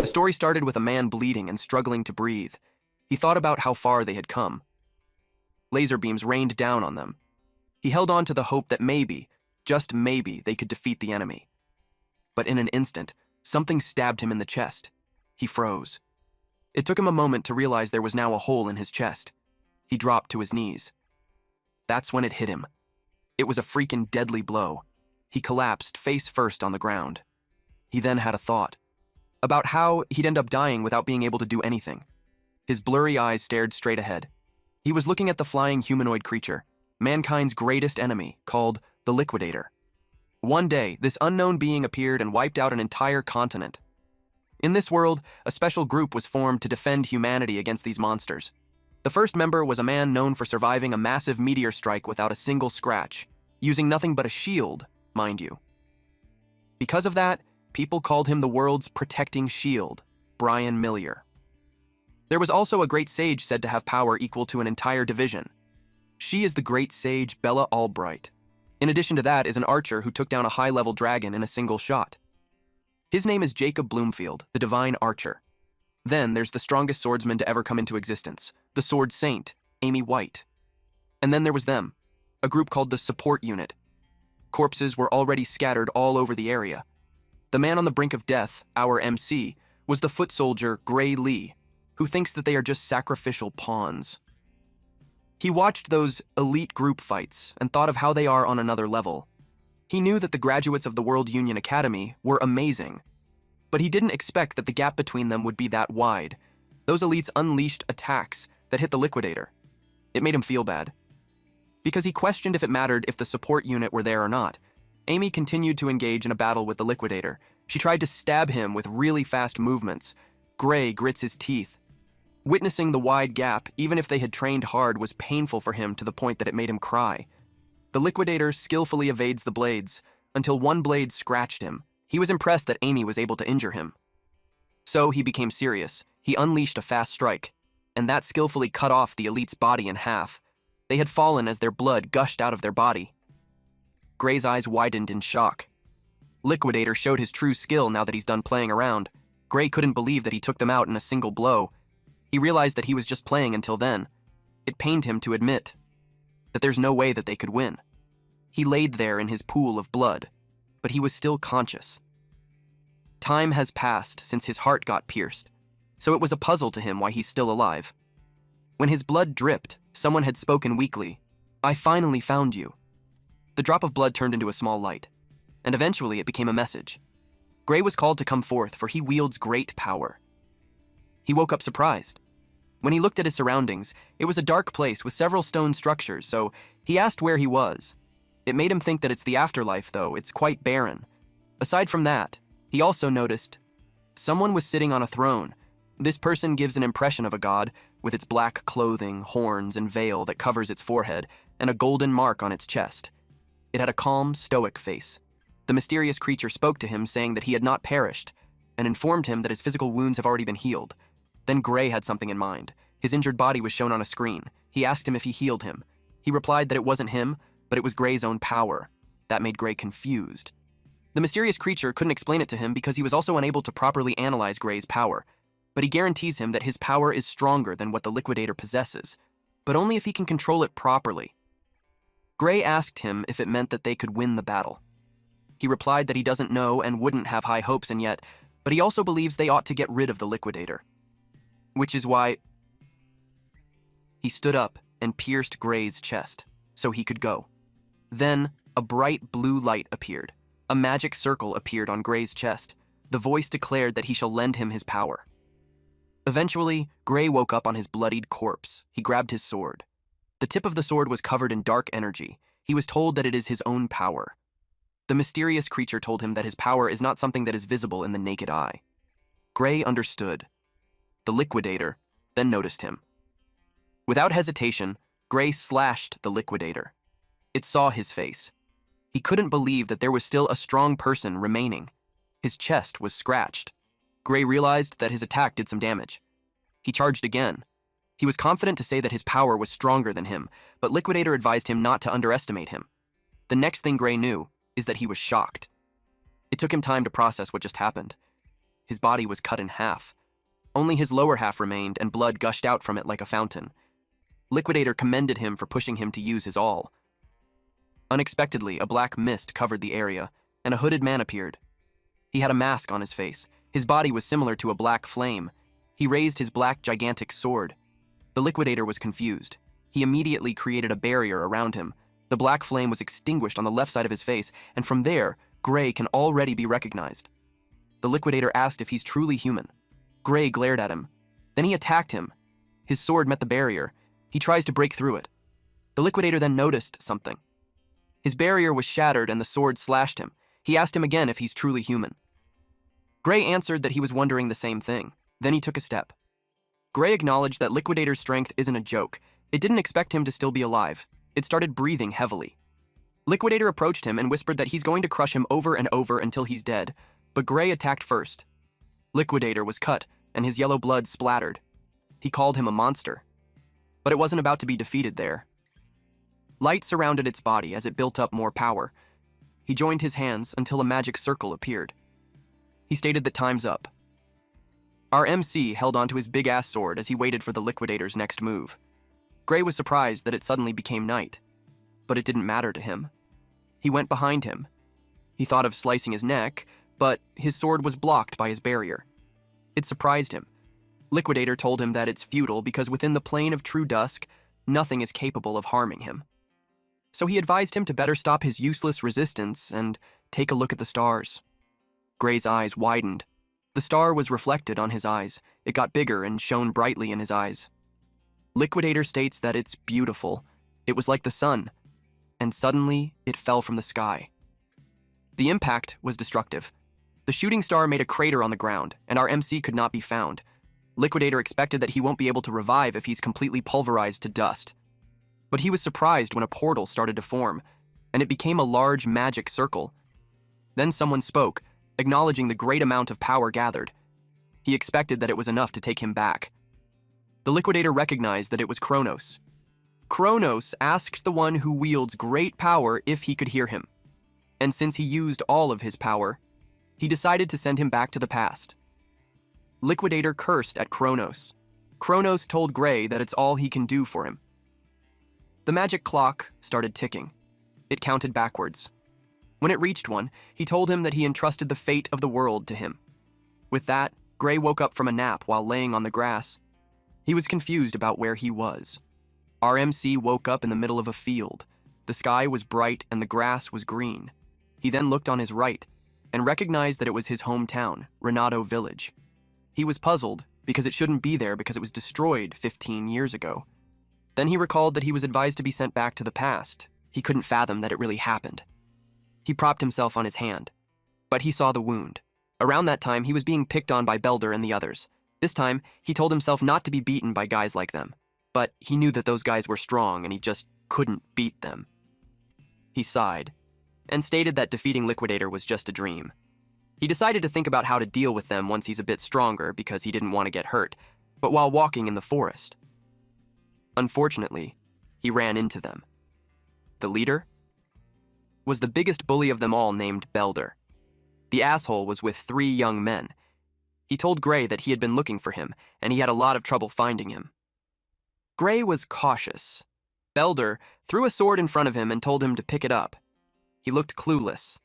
The story started with a man bleeding and struggling to breathe. He thought about how far they had come. Laser beams rained down on them. He held on to the hope that maybe, just maybe, they could defeat the enemy. But in an instant, something stabbed him in the chest. He froze. It took him a moment to realize there was now a hole in his chest. He dropped to his knees. That's when it hit him. It was a freaking deadly blow. He collapsed face first on the ground. He then had a thought about how he'd end up dying without being able to do anything. His blurry eyes stared straight ahead. He was looking at the flying humanoid creature, mankind's greatest enemy, called the Liquidator. One day, this unknown being appeared and wiped out an entire continent. In this world, a special group was formed to defend humanity against these monsters. The first member was a man known for surviving a massive meteor strike without a single scratch, using nothing but a shield, mind you. Because of that, people called him the world's protecting shield, Brian Millier. There was also a great sage said to have power equal to an entire division. She is the great sage Bella Albright. In addition to that is an archer who took down a high-level dragon in a single shot. His name is Jacob Bloomfield, the divine archer. Then there's the strongest swordsman to ever come into existence, the sword saint, Amy White. And then there was them, a group called the support unit. Corpses were already scattered all over the area. The man on the brink of death, our MC, was the foot soldier Gray Lee, who thinks that they are just sacrificial pawns. He watched those elite group fights and thought of how they are on another level. He knew that the graduates of the World Union Academy were amazing, but he didn't expect that the gap between them would be that wide. Those elites unleashed attacks that hit the Liquidator. It made him feel bad, because he questioned if it mattered if the support unit were there or not. Amy continued to engage in a battle with the Liquidator. She tried to stab him with really fast movements. Gray grits his teeth. Witnessing the wide gap, even if they had trained hard, was painful for him to the point that it made him cry. The Liquidator skillfully evades the blades, until one blade scratched him. He was impressed that Amy was able to injure him. So he became serious. He unleashed a fast strike, and that skillfully cut off the elite's body in half. They had fallen as their blood gushed out of their body. Gray's eyes widened in shock. Liquidator showed his true skill now that he's done playing around. Gray couldn't believe that he took them out in a single blow. He realized that he was just playing until then. It pained him to admit that there's no way that they could win. He laid there in his pool of blood, but he was still conscious. Time has passed since his heart got pierced, so it was a puzzle to him why he's still alive. When his blood dripped, someone had spoken weakly, "I finally found you." The drop of blood turned into a small light, and eventually it became a message. Gray was called to come forth, for he wields great power. He woke up surprised. When he looked at his surroundings, it was a dark place with several stone structures, so he asked where he was. It made him think that it's the afterlife, though. It's quite barren. Aside from that, he also noticed someone was sitting on a throne. This person gives an impression of a god, with its black clothing, horns, and veil that covers its forehead, and a golden mark on its chest. It had a calm, stoic face. The mysterious creature spoke to him, saying that he had not perished, and informed him that his physical wounds have already been healed. Then Gray had something in mind. His injured body was shown on a screen. He asked him if he healed him. He replied that it wasn't him, but it was Gray's own power. That made Gray confused. The mysterious creature couldn't explain it to him because he was also unable to properly analyze Gray's power. But he guarantees him that his power is stronger than what the Liquidator possesses, but only if he can control it properly. Gray asked him if it meant that they could win the battle. He replied that he doesn't know and wouldn't have high hopes in yet, but he also believes they ought to get rid of the Liquidator. Which is why he stood up and pierced Gray's chest, so he could go. Then, a bright blue light appeared. A magic circle appeared on Gray's chest. The voice declared that he shall lend him his power. Eventually, Gray woke up on his bloodied corpse. He grabbed his sword. The tip of the sword was covered in dark energy. He was told that it is his own power. The mysterious creature told him that his power is not something that is visible in the naked eye. Gray understood. The Liquidator then noticed him. Without hesitation, Gray slashed the Liquidator. It saw his face. He couldn't believe that there was still a strong person remaining. His chest was scratched. Gray realized that his attack did some damage. He charged again. He was confident to say that his power was stronger than him, but Liquidator advised him not to underestimate him. The next thing Gray knew is that he was shocked. It took him time to process what just happened. His body was cut in half. Only his lower half remained, and blood gushed out from it like a fountain. Liquidator commended him for pushing him to use his all. Unexpectedly, a black mist covered the area, and a hooded man appeared. He had a mask on his face. His body was similar to a black flame. He raised his black, gigantic sword. The Liquidator was confused. He immediately created a barrier around him. The black flame was extinguished on the left side of his face, and from there, Gray can already be recognized. The Liquidator asked if he's truly human. Gray glared at him. Then he attacked him. His sword met the barrier. He tries to break through it. The Liquidator then noticed something. His barrier was shattered and the sword slashed him. He asked him again if he's truly human. Gray answered that he was wondering the same thing. Then he took a step. Gray acknowledged that Liquidator's strength isn't a joke. It didn't expect him to still be alive. It started breathing heavily. Liquidator approached him and whispered that he's going to crush him over and over until he's dead, but Gray attacked first. Liquidator was cut, and his yellow blood splattered. He called him a monster. But it wasn't about to be defeated there. Light surrounded its body as it built up more power. He joined his hands until a magic circle appeared. He stated that time's up. Our MC held onto his big-ass sword as he waited for the Liquidator's next move. Gray was surprised that it suddenly became night, but it didn't matter to him. He went behind him. He thought of slicing his neck, but his sword was blocked by his barrier. It surprised him. Liquidator told him that it's futile because within the plane of true dusk, nothing is capable of harming him. So he advised him to better stop his useless resistance and take a look at the stars. Gray's eyes widened. The star was reflected on his eyes. It got bigger and shone brightly in his eyes. Liquidator states that it's beautiful. It was like the sun, and suddenly it fell from the sky. The impact was destructive. The shooting star made a crater on the ground, and our MC could not be found. Liquidator expected that he won't be able to revive if he's completely pulverized to dust. But he was surprised when a portal started to form, and it became a large magic circle. Then someone spoke, acknowledging the great amount of power gathered. He expected that it was enough to take him back. The Liquidator recognized that it was Kronos. Kronos asked the one who wields great power if he could hear him. And since he used all of his power, he decided to send him back to the past. Liquidator cursed at Kronos. Kronos told Gray that it's all he can do for him. The magic clock started ticking. It counted backwards. When it reached 1, he told him that he entrusted the fate of the world to him. With that, Gray woke up from a nap while laying on the grass. He was confused about where he was. Our MC woke up in the middle of a field. The sky was bright and the grass was green. He then looked on his right and recognized that it was his hometown, Renato Village. He was puzzled because it shouldn't be there because it was destroyed 15 years ago. Then he recalled that he was advised to be sent back to the past. He couldn't fathom that it really happened. He propped himself on his hand, but he saw the wound. Around that time, he was being picked on by Belder and the others. This time, he told himself not to be beaten by guys like them, but he knew that those guys were strong and he just couldn't beat them. He sighed and stated that defeating Liquidator was just a dream. He decided to think about how to deal with them once he's a bit stronger because he didn't want to get hurt, but while walking in the forest. Unfortunately, he ran into them. The leader was the biggest bully of them all named Belder. The asshole was with 3 young men. He told Gray that he had been looking for him, and he had a lot of trouble finding him. Gray was cautious. Belder threw a sword in front of him and told him to pick it up. He looked clueless,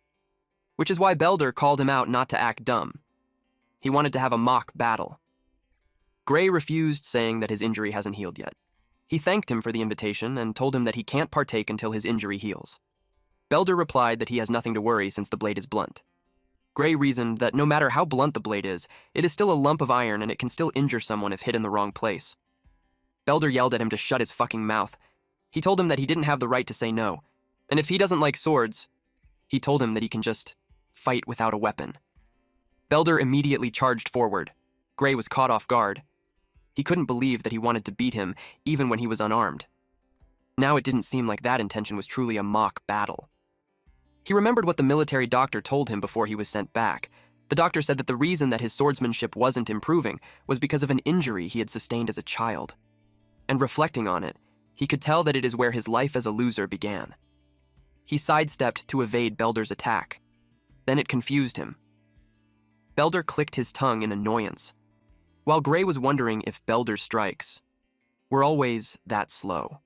which is why Belder called him out not to act dumb. He wanted to have a mock battle. Gray refused, saying that his injury hasn't healed yet. He thanked him for the invitation and told him that he can't partake until his injury heals. Belder replied that he has nothing to worry since the blade is blunt. Gray reasoned that no matter how blunt the blade is, it is still a lump of iron and it can still injure someone if hit in the wrong place. Belder yelled at him to shut his fucking mouth. He told him that he didn't have the right to say no, and if he doesn't like swords, he told him that he can just fight without a weapon. Belder immediately charged forward. Gray was caught off guard. He couldn't believe that he wanted to beat him even when he was unarmed. Now it didn't seem like that intention was truly a mock battle. He remembered what the military doctor told him before he was sent back. The doctor said that the reason that his swordsmanship wasn't improving was because of an injury he had sustained as a child. And reflecting on it, he could tell that it is where his life as a loser began. He sidestepped to evade Belder's attack. Then it confused him. Belder clicked his tongue in annoyance, while Gray was wondering if Belder's strikes were always that slow.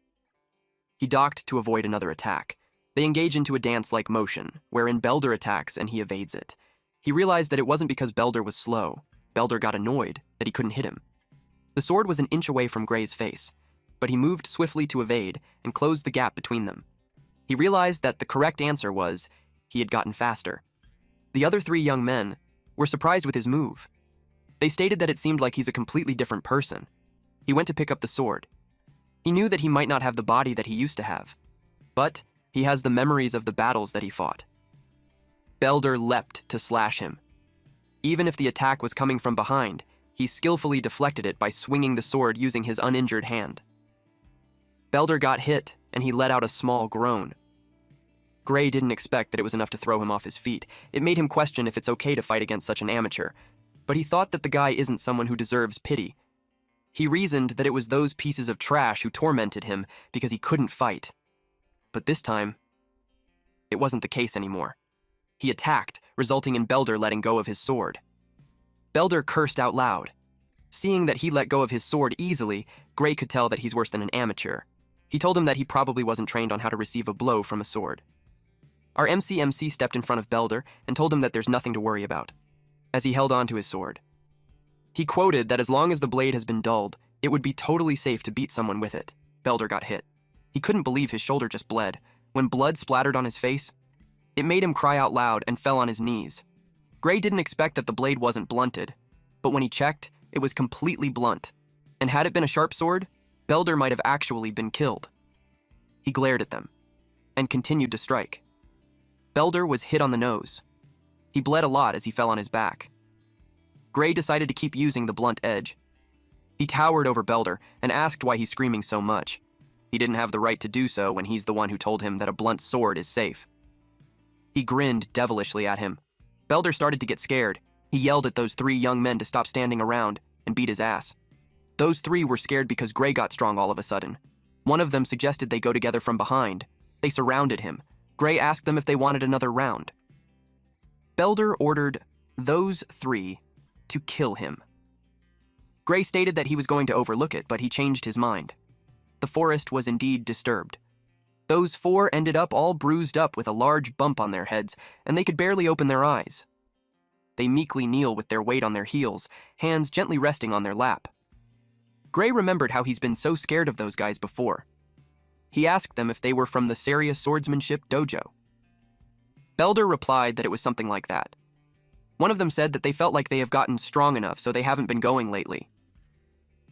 He ducked to avoid another attack. They engage into a dance-like motion, wherein Belder attacks and he evades it. He realized that it wasn't because Belder was slow. Belder got annoyed that he couldn't hit him. The sword was an inch away from Gray's face, but he moved swiftly to evade and closed the gap between them. He realized that the correct answer was he had gotten faster. The other three young men were surprised with his move. They stated that it seemed like he's a completely different person. He went to pick up the sword. He knew that he might not have the body that he used to have, but he has the memories of the battles that he fought. Belder leapt to slash him. Even if the attack was coming from behind, he skillfully deflected it by swinging the sword using his uninjured hand. Belder got hit, and he let out a small groan. Gray didn't expect that it was enough to throw him off his feet. It made him question if it's okay to fight against such an amateur, but he thought that the guy isn't someone who deserves pity. He reasoned that it was those pieces of trash who tormented him because he couldn't fight. But this time, it wasn't the case anymore. He attacked, resulting in Belder letting go of his sword. Belder cursed out loud. Seeing that he let go of his sword easily, Gray could tell that he's worse than an amateur. He told him that he probably wasn't trained on how to receive a blow from a sword. Our MC stepped in front of Belder and told him that there's nothing to worry about, as he held on to his sword. He quoted that as long as the blade has been dulled, it would be totally safe to beat someone with it. Belder got hit. He couldn't believe his shoulder just bled. When blood splattered on his face, it made him cry out loud and fell on his knees. Gray didn't expect that the blade wasn't blunted, but when he checked, it was completely blunt. And had it been a sharp sword, Belder might have actually been killed. He glared at them and continued to strike. Belder was hit on the nose. He bled a lot as he fell on his back. Gray decided to keep using the blunt edge. He towered over Belder and asked why he's screaming so much. He didn't have the right to do so when he's the one who told him that a blunt sword is safe. He grinned devilishly at him. Belder started to get scared. He yelled at those three young men to stop standing around and beat his ass. Those three were scared because Gray got strong all of a sudden. One of them suggested they go together from behind. They surrounded him. Gray asked them if they wanted another round. Belder ordered those three to kill him. Gray stated that he was going to overlook it, but he changed his mind. The forest was indeed disturbed. Those four ended up all bruised up with a large bump on their heads, and they could barely open their eyes. They meekly kneel with their weight on their heels, hands gently resting on their lap. Gray remembered how he's been so scared of those guys before. He asked them if they were from the Saria Swordsmanship Dojo. Belder replied that it was something like that. One of them said that they felt like they have gotten strong enough, so they haven't been going lately.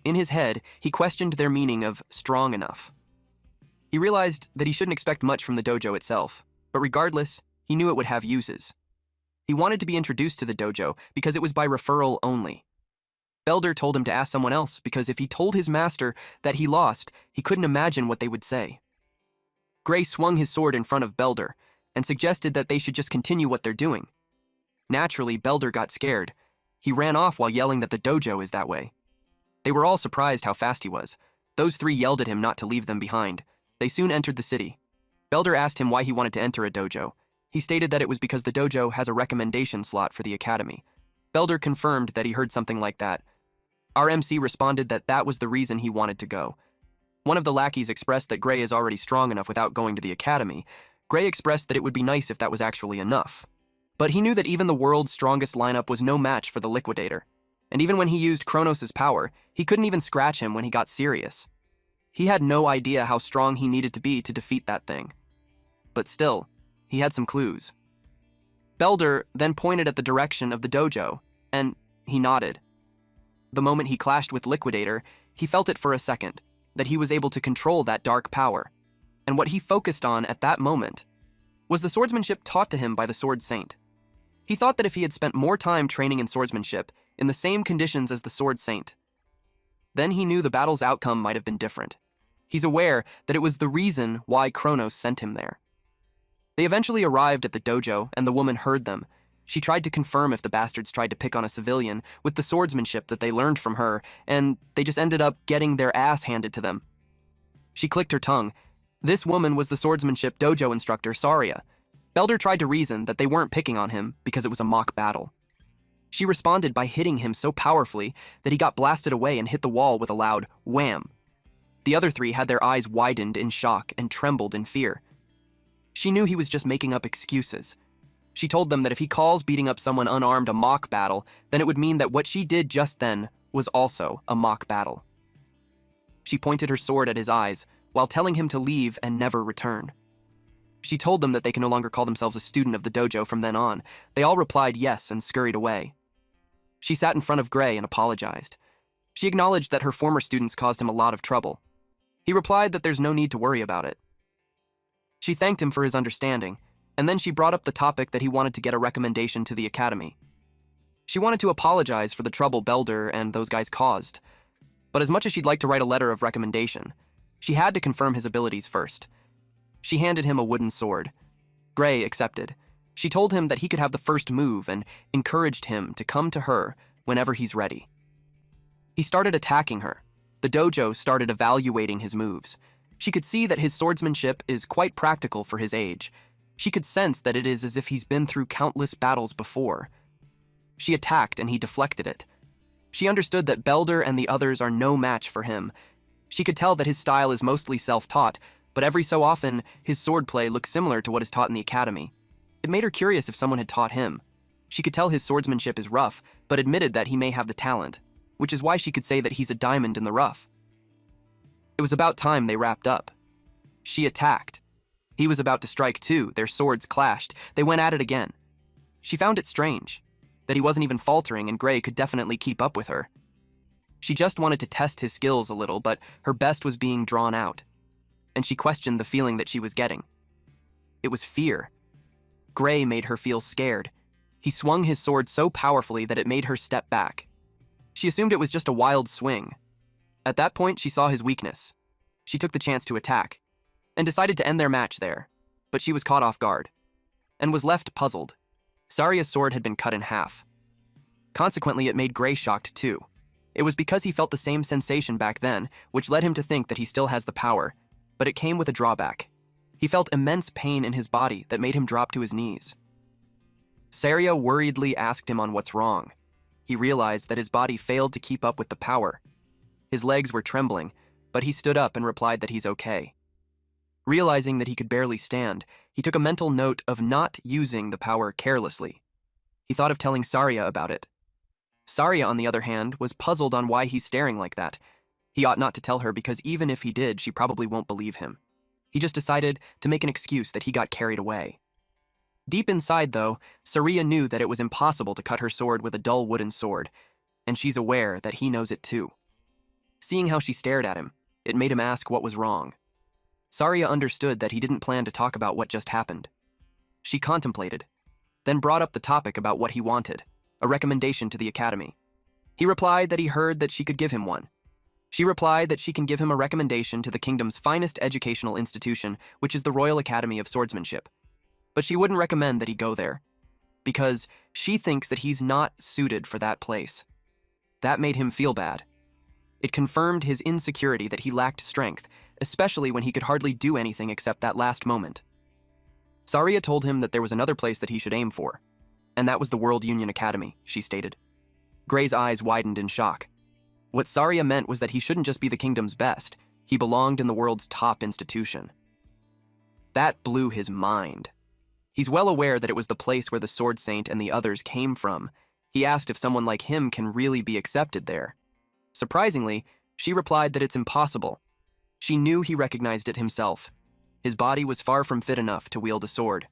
In his head, he questioned their meaning of strong enough. He realized that he shouldn't expect much from the dojo itself, but regardless, he knew it would have uses. He wanted to be introduced to the dojo because it was by referral only. Belder told him to ask someone else because if he told his master that he lost, he couldn't imagine what they would say. Gray swung his sword in front of Belder and suggested that they should just continue what they're doing. Naturally, Belder got scared. He ran off while yelling that the dojo is that way. They were all surprised how fast he was. Those three yelled at him not to leave them behind. They soon entered the city. Belder asked him why he wanted to enter a dojo. He stated that it was because the dojo has a recommendation slot for the academy. Belder confirmed that he heard something like that. Our MC responded that that was the reason he wanted to go. One of the lackeys expressed that Gray is already strong enough without going to the academy. Gray expressed that it would be nice if that was actually enough. But he knew that even the world's strongest lineup was no match for the Liquidator. And even when he used Kronos' power, he couldn't even scratch him when he got serious. He had no idea how strong he needed to be to defeat that thing. But still, he had some clues. Belder then pointed at the direction of the dojo, and he nodded. The moment he clashed with Liquidator, he felt it for a second, that he was able to control that dark power. And what he focused on at that moment was the swordsmanship taught to him by the Sword Saint. He thought that if he had spent more time training in swordsmanship, in the same conditions as the Sword Saint, then he knew the battle's outcome might have been different. He's aware that it was the reason why Kronos sent him there. They eventually arrived at the dojo, and the woman heard them. She tried to confirm if the bastards tried to pick on a civilian with the swordsmanship that they learned from her, and they just ended up getting their ass handed to them. She clicked her tongue. This woman was the swordsmanship dojo instructor, Saria. Belder tried to reason that they weren't picking on him because it was a mock battle. She responded by hitting him so powerfully that he got blasted away and hit the wall with a loud wham. The other three had their eyes widened in shock and trembled in fear. She knew he was just making up excuses. She told them that if he calls beating up someone unarmed a mock battle, then it would mean that what she did just then was also a mock battle. She pointed her sword at his eyes while telling him to leave and never return. She told them that they can no longer call themselves a student of the dojo from then on. They all replied yes and scurried away. She sat in front of Gray and apologized. She acknowledged that her former students caused him a lot of trouble. He replied that there's no need to worry about it. She thanked him for his understanding, and then she brought up the topic that he wanted to get a recommendation to the academy. She wanted to apologize for the trouble Belder and those guys caused, but as much as she'd like to write a letter of recommendation, she had to confirm his abilities first. She handed him a wooden sword. Gray accepted. She told him that he could have the first move and encouraged him to come to her whenever he's ready. He started attacking her. The dojo started evaluating his moves. She could see that his swordsmanship is quite practical for his age. She could sense that it is as if he's been through countless battles before. She attacked and he deflected it. She understood that Belder and the others are no match for him. She could tell that his style is mostly self-taught, but every so often, his swordplay looks similar to what is taught in the academy. It made her curious if someone had taught him. She could tell his swordsmanship is rough, but admitted that he may have the talent, which is why she could say that he's a diamond in the rough. It was about time they wrapped up. She attacked. He was about to strike too. Their swords clashed. They went at it again. She found it strange that he wasn't even faltering and Gray could definitely keep up with her. She just wanted to test his skills a little, but her best was being drawn out, and she questioned the feeling that she was getting. It was fear. Gray made her feel scared. He swung his sword so powerfully that it made her step back. She assumed it was just a wild swing. At that point, she saw his weakness. She took the chance to attack, and decided to end their match there, but she was caught off guard, and was left puzzled. Saria's sword had been cut in half. Consequently, it made Gray shocked too. It was because he felt the same sensation back then, which led him to think that he still has the power, but it came with a drawback. He felt immense pain in his body that made him drop to his knees. Saria worriedly asked him on what's wrong. He realized that his body failed to keep up with the power. His legs were trembling, but he stood up and replied that he's okay. Realizing that he could barely stand, he took a mental note of not using the power carelessly. He thought of telling Saria about it. Saria, on the other hand, was puzzled on why he's staring like that. He ought not to tell her because even if he did, she probably won't believe him. He just decided to make an excuse that he got carried away. Deep inside, though, Saria knew that it was impossible to cut her sword with a dull wooden sword, and she's aware that he knows it too. Seeing how she stared at him, it made him ask what was wrong. Saria understood that he didn't plan to talk about what just happened. She contemplated, then brought up the topic about what he wanted, a recommendation to the academy. He replied that he heard that she could give him one. She replied that she can give him a recommendation to the kingdom's finest educational institution, which is the Royal Academy of Swordsmanship. But she wouldn't recommend that he go there, because she thinks that he's not suited for that place. That made him feel bad. It confirmed his insecurity that he lacked strength, especially when he could hardly do anything except that last moment. Saria told him that there was another place that he should aim for, and that was the World Union Academy, she stated. Gray's eyes widened in shock. What Saria meant was that he shouldn't just be the kingdom's best, he belonged in the world's top institution. That blew his mind. He's well aware that it was the place where the Sword Saint and the others came from. He asked if someone like him can really be accepted there. Surprisingly, she replied that it's impossible. She knew he recognized it himself. His body was far from fit enough to wield a sword.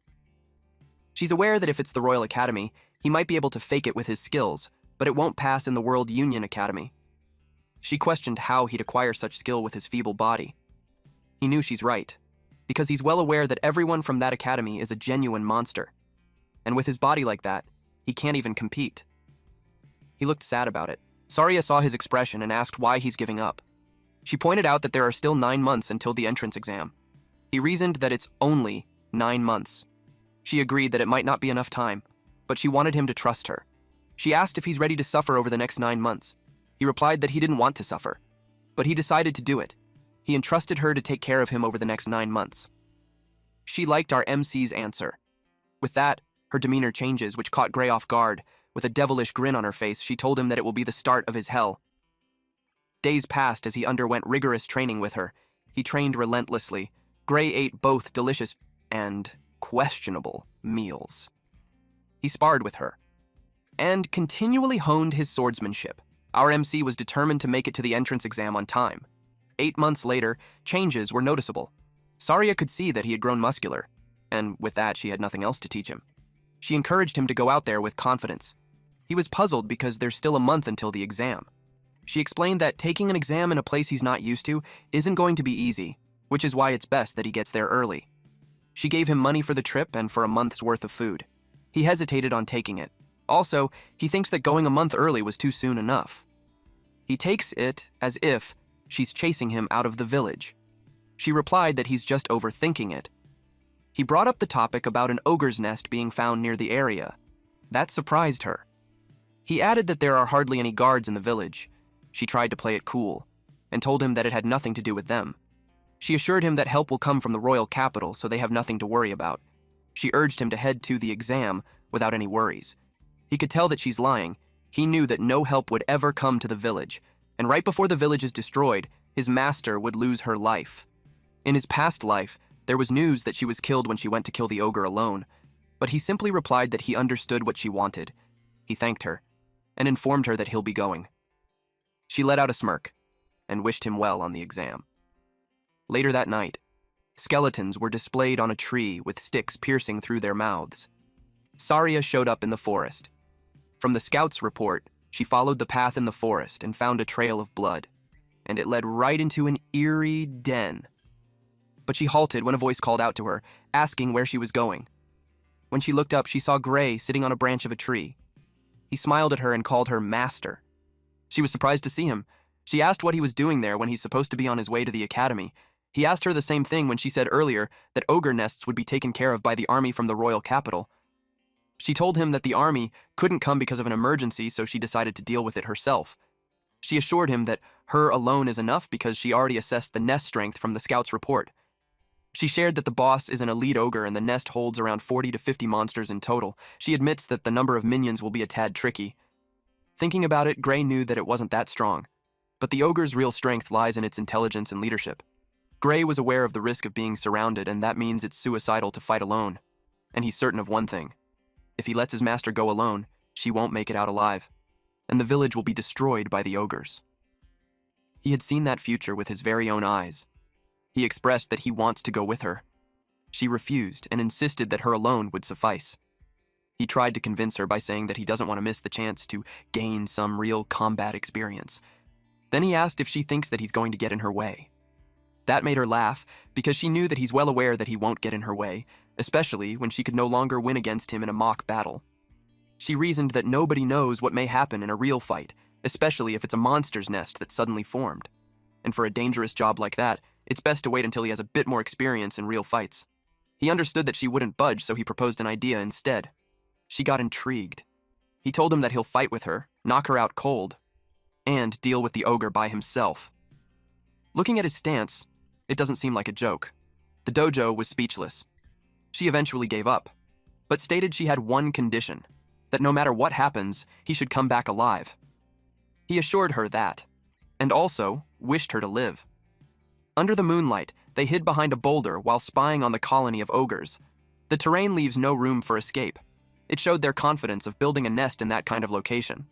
She's aware that if it's the Royal Academy, he might be able to fake it with his skills, but it won't pass in the World Union Academy. She questioned how he'd acquire such skill with his feeble body. He knew she's right, because he's well aware that everyone from that academy is a genuine monster. And with his body like that, he can't even compete. He looked sad about it. Saria saw his expression and asked why he's giving up. She pointed out that there are still 9 months until the entrance exam. He reasoned that it's only 9 months. She agreed that it might not be enough time, but she wanted him to trust her. She asked if he's ready to suffer over the next 9 months. He replied that he didn't want to suffer, but he decided to do it. He entrusted her to take care of him over the next 9 months. She liked our MC's answer. With that, her demeanor changes, which caught Gray off guard. With a devilish grin on her face, she told him that it will be the start of his hell. Days passed as he underwent rigorous training with her. He trained relentlessly. Gray ate both delicious and questionable meals. He sparred with her and continually honed his swordsmanship. Our MC was determined to make it to the entrance exam on time. 8 months later, changes were noticeable. Saria could see that he had grown muscular, and with that, she had nothing else to teach him. She encouraged him to go out there with confidence. He was puzzled because there's still a month until the exam. She explained that taking an exam in a place he's not used to isn't going to be easy, which is why it's best that he gets there early. She gave him money for the trip and for a month's worth of food. He hesitated on taking it. Also, he thinks that going a month early was too soon enough. He takes it as if she's chasing him out of the village. She replied that he's just overthinking it. He brought up the topic about an ogre's nest being found near the area. That surprised her. He added that there are hardly any guards in the village. She tried to play it cool and told him that it had nothing to do with them. She assured him that help will come from the royal capital, so they have nothing to worry about. She urged him to head to the exam without any worries. He could tell that she's lying. He knew that no help would ever come to the village, and right before the village is destroyed, his master would lose her life. In his past life, there was news that she was killed when she went to kill the ogre alone, but he simply replied that he understood what she wanted. He thanked her and informed her that he'll be going. She let out a smirk and wished him well on the exam. Later that night, skeletons were displayed on a tree with sticks piercing through their mouths. Saria showed up in the forest. From the scout's report, she followed the path in the forest and found a trail of blood, and it led right into an eerie den. But she halted when a voice called out to her, asking where she was going. When she looked up, she saw Gray sitting on a branch of a tree. He smiled at her and called her Master. She was surprised to see him. She asked what he was doing there when he's supposed to be on his way to the academy. He asked her the same thing when she said earlier that ogre nests would be taken care of by the army from the royal capital. She told him that the army couldn't come because of an emergency, so she decided to deal with it herself. She assured him that her alone is enough because she already assessed the nest strength from the scout's report. She shared that the boss is an elite ogre and the nest holds around 40 to 50 monsters in total. She admits that the number of minions will be a tad tricky. Thinking about it, Gray knew that it wasn't that strong, but the ogre's real strength lies in its intelligence and leadership. Gray was aware of the risk of being surrounded, and that means it's suicidal to fight alone. And he's certain of one thing. If he lets his master go alone, she won't make it out alive, and the village will be destroyed by the ogres. He had seen that future with his very own eyes. He expressed that he wants to go with her. She refused and insisted that her alone would suffice. He tried to convince her by saying that he doesn't want to miss the chance to gain some real combat experience. Then he asked if she thinks that he's going to get in her way. That made her laugh because she knew that he's well aware that he won't get in her way, especially when she could no longer win against him in a mock battle. She reasoned that nobody knows what may happen in a real fight, especially if it's a monster's nest that's suddenly formed. And for a dangerous job like that, it's best to wait until he has a bit more experience in real fights. He understood that she wouldn't budge, so he proposed an idea instead. She got intrigued. He told him that he'll fight with her, knock her out cold, and deal with the ogre by himself. Looking at his stance, it doesn't seem like a joke. The dojo was speechless. She eventually gave up, but stated she had one condition, that no matter what happens, he should come back alive. He assured her that, and also wished her to live. Under the moonlight, they hid behind a boulder while spying on the colony of ogres. The terrain leaves no room for escape. It showed their confidence of building a nest in that kind of location.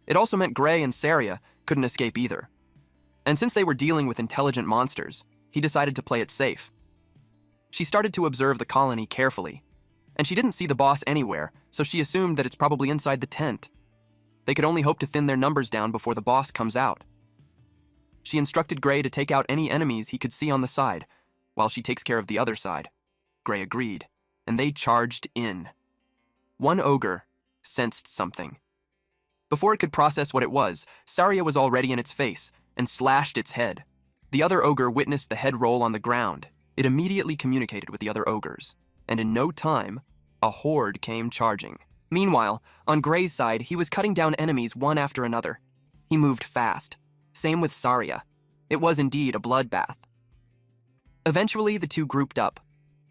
It also meant Gray and Saria couldn't escape either. And since they were dealing with intelligent monsters, he decided to play it safe. She started to observe the colony carefully, and she didn't see the boss anywhere, so she assumed that it's probably inside the tent. They could only hope to thin their numbers down before the boss comes out. She instructed Gray to take out any enemies he could see on the side, while she takes care of the other side. Gray agreed, and they charged in. One ogre sensed something. Before it could process what it was, Saria was already in its face and slashed its head. The other ogre witnessed the head roll on the ground. It immediately communicated with the other ogres, and in no time, a horde came charging. Meanwhile, on Gray's side, he was cutting down enemies one after another. He moved fast. Same with Saria. It was indeed a bloodbath. Eventually, the two grouped up.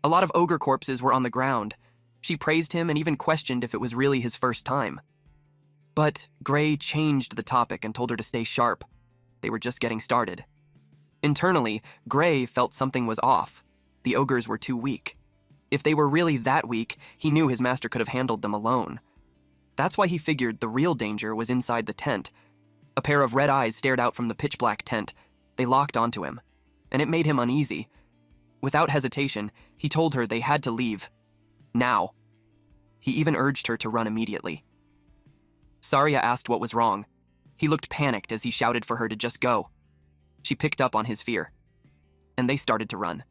A lot of ogre corpses were on the ground. She praised him and even questioned if it was really his first time. But Gray changed the topic and told her to stay sharp. They were just getting started. Internally, Gray felt something was off. The ogres were too weak. If they were really that weak, he knew his master could have handled them alone. That's why he figured the real danger was inside the tent. A pair of red eyes stared out from the pitch-black tent. They locked onto him, and it made him uneasy. Without hesitation, he told her they had to leave. Now. He even urged her to run immediately. Saria asked what was wrong. He looked panicked as he shouted for her to just go. She picked up on his fear, and they started to run.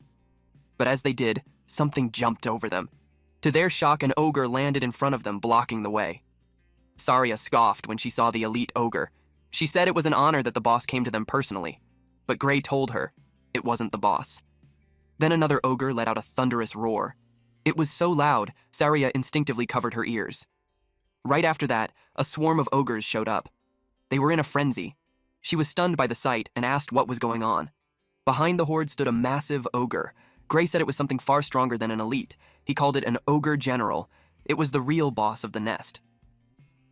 But as they did, something jumped over them. To their shock, an ogre landed in front of them, blocking the way. Saria scoffed when she saw the elite ogre. She said it was an honor that the boss came to them personally, but Gray told her it wasn't the boss. Then another ogre let out a thunderous roar. It was so loud, Saria instinctively covered her ears. Right after that, a swarm of ogres showed up. They were in a frenzy. She was stunned by the sight and asked what was going on. Behind the horde stood a massive ogre. Gray said it was something far stronger than an elite. He called it an ogre general. It was the real boss of the nest.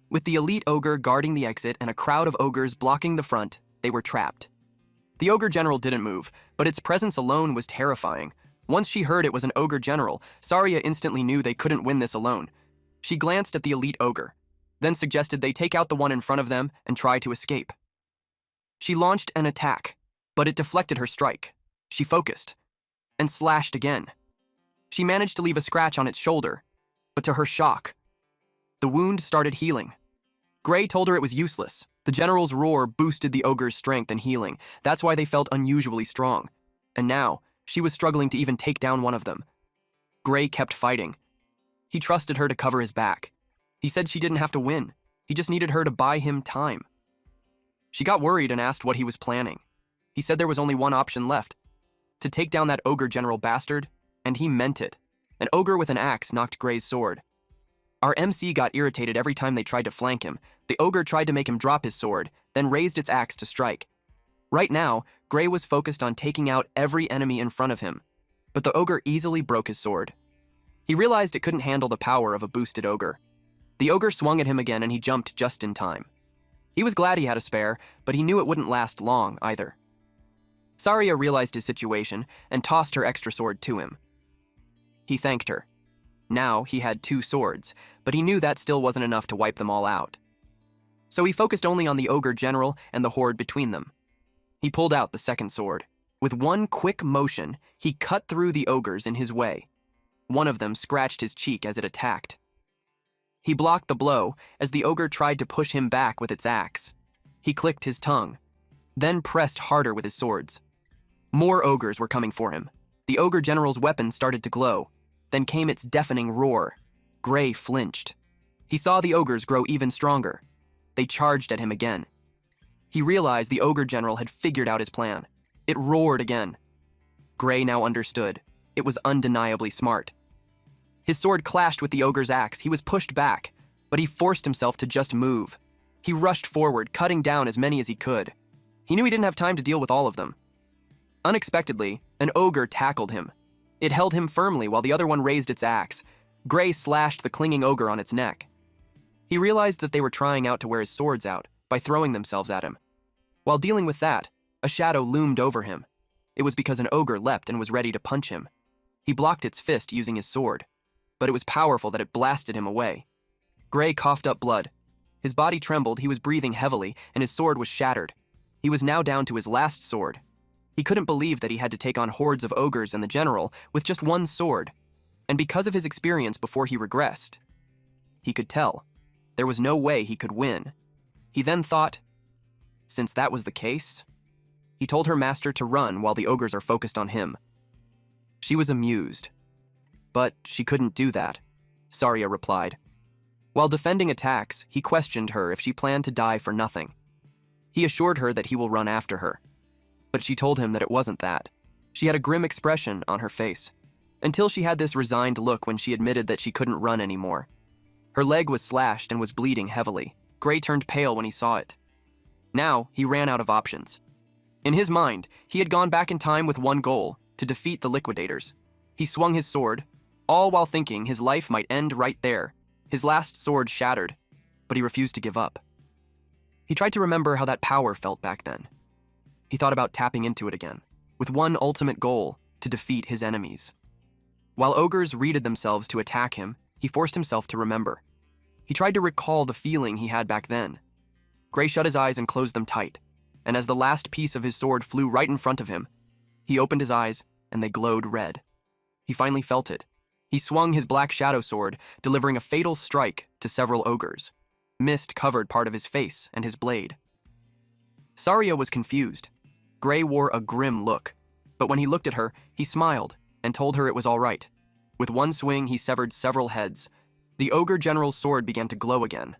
With the elite ogre guarding the exit and a crowd of ogres blocking the front, they were trapped. The ogre general didn't move, but its presence alone was terrifying. Once she heard it was an ogre general, Saria instantly knew they couldn't win this alone. She glanced at the elite ogre, then suggested they take out the one in front of them and try to escape. She launched an attack, but it deflected her strike. She focused, and slashed again. She managed to leave a scratch on its shoulder, but to her shock, the wound started healing. Gray told her it was useless. The general's roar boosted the ogre's strength and healing. That's why they felt unusually strong. And now, she was struggling to even take down one of them. Gray kept fighting. He trusted her to cover his back. He said she didn't have to win. He just needed her to buy him time. She got worried and asked what he was planning. He said there was only one option left: to take down that ogre general bastard, and he meant it. An ogre with an axe knocked Gray's sword. Our MC got irritated every time they tried to flank him. The ogre tried to make him drop his sword, then raised its axe to strike. Right now, Gray was focused on taking out every enemy in front of him, but the ogre easily broke his sword. He realized it couldn't handle the power of a boosted ogre. The ogre swung at him again and he jumped just in time. He was glad he had a spare, but he knew it wouldn't last long either. Saria realized his situation and tossed her extra sword to him. He thanked her. Now he had 2 swords, but he knew that still wasn't enough to wipe them all out. So he focused only on the ogre general and the horde between them. He pulled out the second sword. With one quick motion, he cut through the ogres in his way. One of them scratched his cheek as it attacked. He blocked the blow as the ogre tried to push him back with its axe. He clicked his tongue, then pressed harder with his swords. More ogres were coming for him. The ogre general's weapon started to glow. Then came its deafening roar. Gray flinched. He saw the ogres grow even stronger. They charged at him again. He realized the ogre general had figured out his plan. It roared again. Gray now understood. It was undeniably smart. His sword clashed with the ogre's axe. He was pushed back, but he forced himself to just move. He rushed forward, cutting down as many as he could. He knew he didn't have time to deal with all of them. Unexpectedly, an ogre tackled him. It held him firmly while the other one raised its axe. Gray slashed the clinging ogre on its neck. He realized that they were trying out to wear his swords out by throwing themselves at him. While dealing with that, a shadow loomed over him. It was because an ogre leapt and was ready to punch him. He blocked its fist using his sword, but it was powerful that it blasted him away. Gray coughed up blood. His body trembled, he was breathing heavily, and his sword was shattered. He was now down to his last sword. He couldn't believe that he had to take on hordes of ogres and the general with just one sword, and because of his experience before he regressed, he could tell there was no way he could win. He then thought, since that was the case, he told her master to run while the ogres are focused on him. She was amused, but she couldn't do that, Saria replied. While defending attacks, he questioned her if she planned to die for nothing. He assured her that he will run after her, but she told him that it wasn't that. She had a grim expression on her face, until she had this resigned look when she admitted that she couldn't run anymore. Her leg was slashed and was bleeding heavily. Gray turned pale when he saw it. Now, he ran out of options. In his mind, he had gone back in time with one goal, to defeat the liquidators. He swung his sword, all while thinking his life might end right there. His last sword shattered, but he refused to give up. He tried to remember how that power felt back then. He thought about tapping into it again, with one ultimate goal: to defeat his enemies. While ogres readied themselves to attack him, he forced himself to remember. He tried to recall the feeling he had back then. Gray shut his eyes and closed them tight, and as the last piece of his sword flew right in front of him, he opened his eyes and they glowed red. He finally felt it. He swung his black shadow sword, delivering a fatal strike to several ogres. Mist covered part of his face and his blade. Saria was confused. Gray wore a grim look, but when he looked at her, he smiled and told her it was all right. With one swing, he severed several heads. The ogre general's sword began to glow again,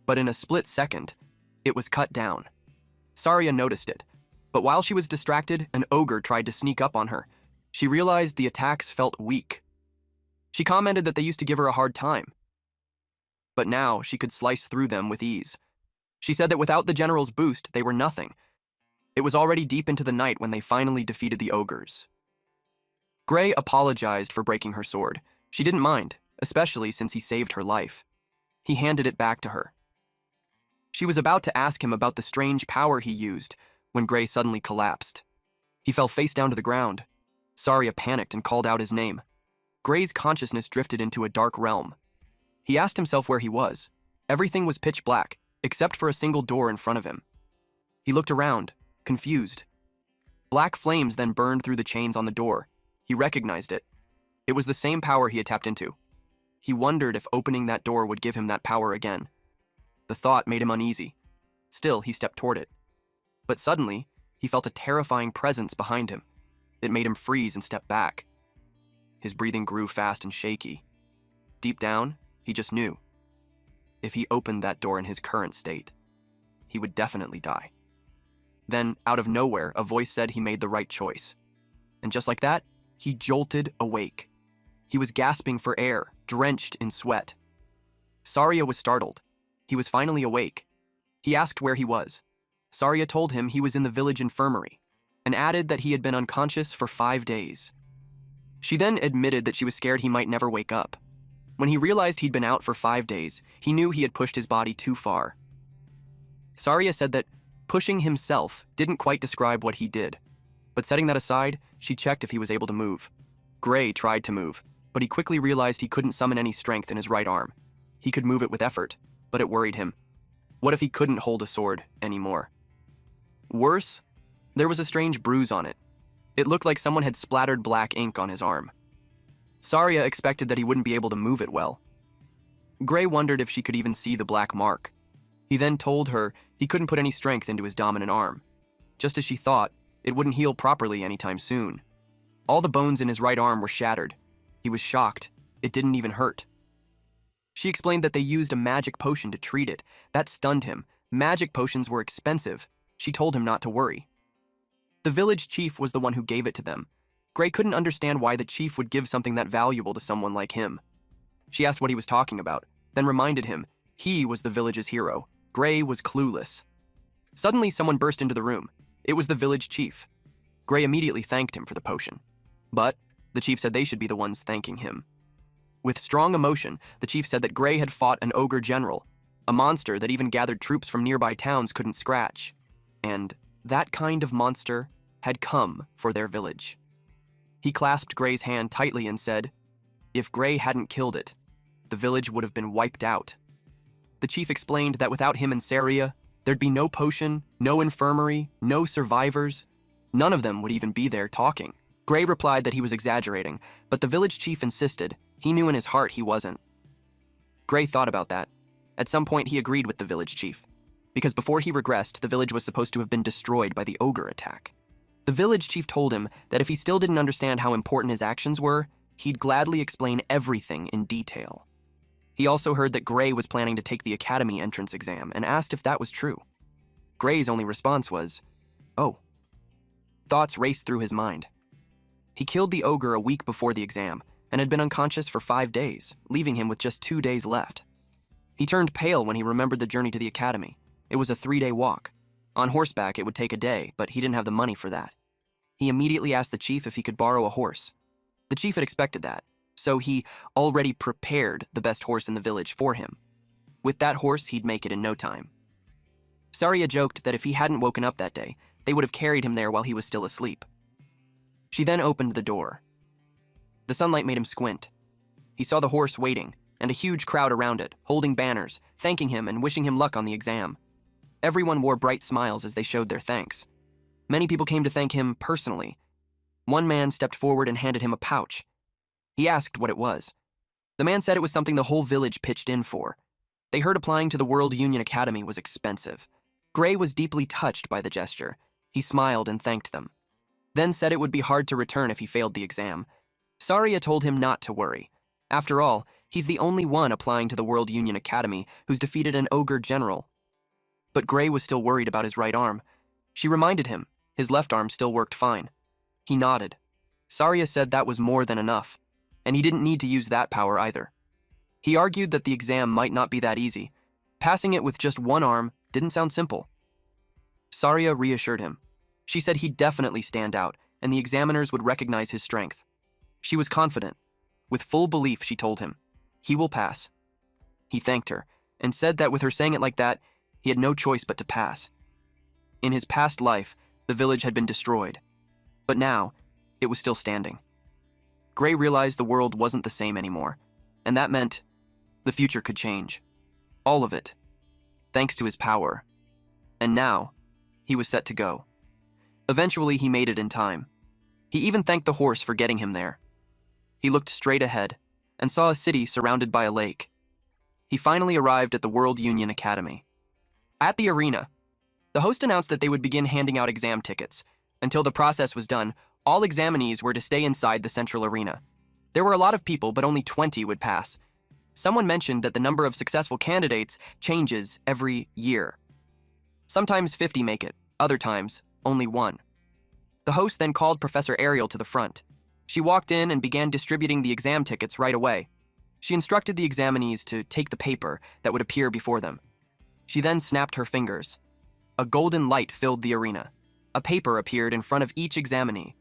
but in a split second, it was cut down. Saria noticed it, but while she was distracted, an ogre tried to sneak up on her. She realized the attacks felt weak. She commented that they used to give her a hard time, but now she could slice through them with ease. She said that without the general's boost, they were nothing. It was already deep into the night when they finally defeated the ogres. Gray apologized for breaking her sword. She didn't mind, especially since he saved her life. He handed it back to her. She was about to ask him about the strange power he used when Gray suddenly collapsed. He fell face down to the ground. Saria panicked and called out his name. Gray's consciousness drifted into a dark realm. He asked himself where he was. Everything was pitch black, except for a single door in front of him. He looked around, confused. Black flames then burned through the chains on the door. He recognized it. It was the same power he had tapped into. He wondered if opening that door would give him that power again. The thought made him uneasy. Still, he stepped toward it. But suddenly, he felt a terrifying presence behind him. It made him freeze and step back. His breathing grew fast and shaky. Deep down, he just knew. If he opened that door in his current state, he would definitely die. Then, out of nowhere, a voice said he made the right choice. And just like that, he jolted awake. He was gasping for air, drenched in sweat. Saria was startled. He was finally awake. He asked where he was. Saria told him he was in the village infirmary, and added that he had been unconscious for 5 days. She then admitted that she was scared he might never wake up. When he realized he'd been out for 5 days, he knew he had pushed his body too far. Saria said that pushing himself didn't quite describe what he did, but setting that aside, she checked if he was able to move. Gray tried to move, but he quickly realized he couldn't summon any strength in his right arm. He could move it with effort, but it worried him. What if he couldn't hold a sword anymore? Worse, there was a strange bruise on it. It looked like someone had splattered black ink on his arm. Saria expected that he wouldn't be able to move it well. Gray wondered if she could even see the black mark. He then told her he couldn't put any strength into his dominant arm. Just as she thought, it wouldn't heal properly anytime soon. All the bones in his right arm were shattered. He was shocked. It didn't even hurt. She explained that they used a magic potion to treat it. That stunned him. Magic potions were expensive. She told him not to worry. The village chief was the one who gave it to them. Gray couldn't understand why the chief would give something that valuable to someone like him. She asked what he was talking about, then reminded him he was the village's hero. Gray was clueless. Suddenly, someone burst into the room. It was the village chief. Gray immediately thanked him for the potion. But the chief said they should be the ones thanking him. With strong emotion, the chief said that Gray had fought an ogre general, a monster that even gathered troops from nearby towns couldn't scratch. And that kind of monster had come for their village. He clasped Gray's hand tightly and said, if Gray hadn't killed it, the village would have been wiped out. The chief explained that without him and Saria, there'd be no potion, no infirmary, no survivors. None of them would even be there talking. Gray replied that he was exaggerating, but the village chief insisted. He knew in his heart he wasn't. Gray thought about that. At some point, he agreed with the village chief, because before he regressed, the village was supposed to have been destroyed by the ogre attack. The village chief told him that if he still didn't understand how important his actions were, he'd gladly explain everything in detail. He also heard that Gray was planning to take the academy entrance exam and asked if that was true. Gray's only response was, "Oh." Thoughts raced through his mind. He killed the ogre a week before the exam and had been unconscious for 5 days, leaving him with just 2 days left. He turned pale when he remembered the journey to the academy. It was a 3-day walk. On horseback, it would take a day, but he didn't have the money for that. He immediately asked the chief if he could borrow a horse. The chief had expected that, so he already prepared the best horse in the village for him. With that horse, he'd make it in no time. Saria joked that if he hadn't woken up that day, they would have carried him there while he was still asleep. She then opened the door. The sunlight made him squint. He saw the horse waiting, and a huge crowd around it, holding banners, thanking him and wishing him luck on the exam. Everyone wore bright smiles as they showed their thanks. Many people came to thank him personally. One man stepped forward and handed him a pouch. He asked what it was. The man said it was something the whole village pitched in for. They heard applying to the World Union Academy was expensive. Gray was deeply touched by the gesture. He smiled and thanked them, then said it would be hard to return if he failed the exam. Saria told him not to worry. After all, he's the only one applying to the World Union Academy who's defeated an ogre general. But Gray was still worried about his right arm. She reminded him his left arm still worked fine. He nodded. Saria said that was more than enough, and he didn't need to use that power either. He argued that the exam might not be that easy. Passing it with just one arm didn't sound simple. Saria reassured him. She said he'd definitely stand out, and the examiners would recognize his strength. She was confident. With full belief, she told him, he will pass. He thanked her, and said that with her saying it like that, he had no choice but to pass. In his past life, the village had been destroyed, but now, it was still standing. Gray realized the world wasn't the same anymore, and that meant the future could change. All of it, thanks to his power. And now, he was set to go. Eventually, he made it in time. He even thanked the horse for getting him there. He looked straight ahead and saw a city surrounded by a lake. He finally arrived at the World Union Academy. At the arena, the host announced that they would begin handing out exam tickets. Until the process was done, all examinees were to stay inside the central arena. There were a lot of people, but only 20 would pass. Someone mentioned that the number of successful candidates changes every year. Sometimes 50 make it, other times only one. The host then called Professor Ariel to the front. She walked in and began distributing the exam tickets right away. She instructed the examinees to take the paper that would appear before them. She then snapped her fingers. A golden light filled the arena. A paper appeared in front of each examinee.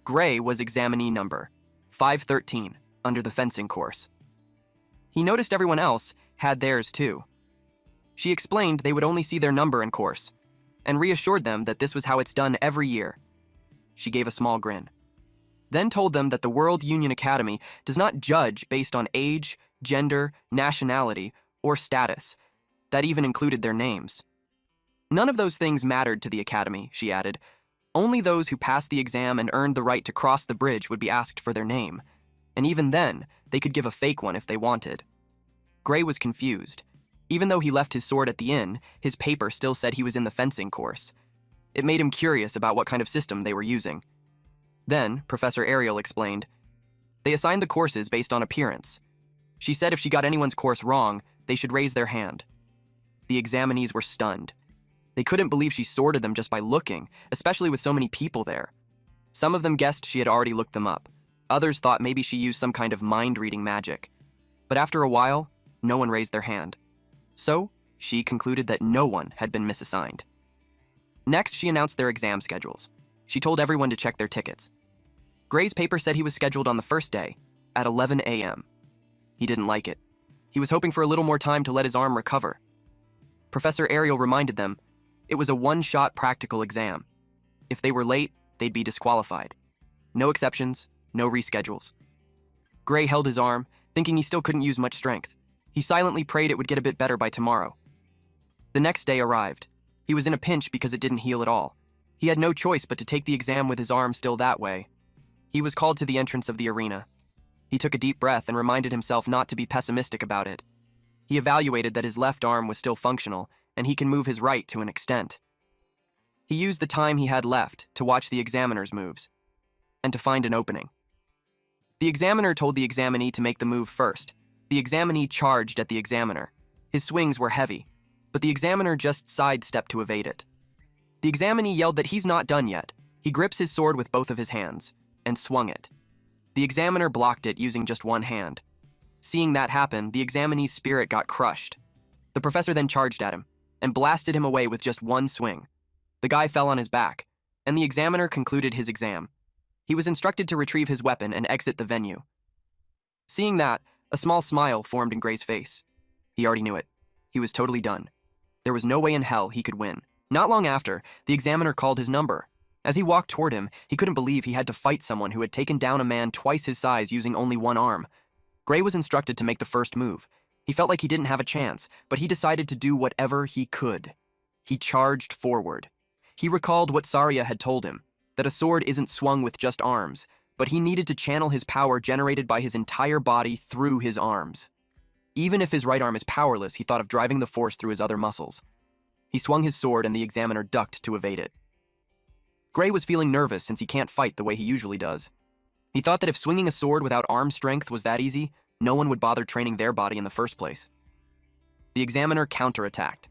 Gray was examinee number 513 under the fencing course. He noticed everyone else had theirs too. She explained they would only see their number in course, and reassured them that this was how it's done every year. She gave a small grin, then told them that the World Union Academy does not judge based on age, gender, nationality, or status. That even included their names. None of those things mattered to the Academy, she added. Only those who passed the exam and earned the right to cross the bridge would be asked for their name, and even then, they could give a fake one if they wanted. Gray was confused. Even though he left his sword at the inn, his paper still said he was in the fencing course. It made him curious about what kind of system they were using. Then, Professor Ariel explained, they assigned the courses based on appearance. She said if she got anyone's course wrong, they should raise their hand. The examinees were stunned. They couldn't believe she sorted them just by looking, especially with so many people there. Some of them guessed she had already looked them up. Others thought maybe she used some kind of mind-reading magic. But after a while, no one raised their hand. So, she concluded that no one had been misassigned. Next, she announced their exam schedules. She told everyone to check their tickets. Gray's paper said he was scheduled on the first day, at 11 a.m. He didn't like it. He was hoping for a little more time to let his arm recover. Professor Ariel reminded them it was a one-shot practical exam. If they were late, they'd be disqualified. No exceptions, no reschedules. Gray held his arm, thinking he still couldn't use much strength. He silently prayed it would get a bit better by tomorrow. The next day arrived. He was in a pinch because it didn't heal at all. He had no choice but to take the exam with his arm still that way. He was called to the entrance of the arena. He took a deep breath and reminded himself not to be pessimistic about it. He evaluated that his left arm was still functional, and he can move his right to an extent. He used the time he had left to watch the examiner's moves, and to find an opening. The examiner told the examinee to make the move first. The examinee charged at the examiner. His swings were heavy, but the examiner just sidestepped to evade it. The examinee yelled that he's not done yet. He grips his sword with both of his hands, and swung it. The examiner blocked it using just one hand. Seeing that happen, the examinee's spirit got crushed. The professor then charged at him, and blasted him away with just one swing. The guy fell on his back, and the examiner concluded his exam. He was instructed to retrieve his weapon and exit the venue. Seeing that, a small smile formed in Gray's face. He already knew it. he was totally done. There was no way in hell he could win. Not long after, the examiner called his number. As he walked toward him, he couldn't believe he had to fight someone who had taken down a man twice his size using only one arm. Gray was instructed to make the first move. He felt like he didn't have a chance, but he decided to do whatever he could. He charged forward. He recalled what Saria had told him, that a sword isn't swung with just arms, but he needed to channel his power generated by his entire body through his arms. Even if his right arm is powerless, he thought of driving the force through his other muscles. He swung his sword and the examiner ducked to evade it. Gray was feeling nervous since he can't fight the way he usually does. He thought that if swinging a sword without arm strength was that easy, no one would bother training their body in the first place. The examiner counterattacked.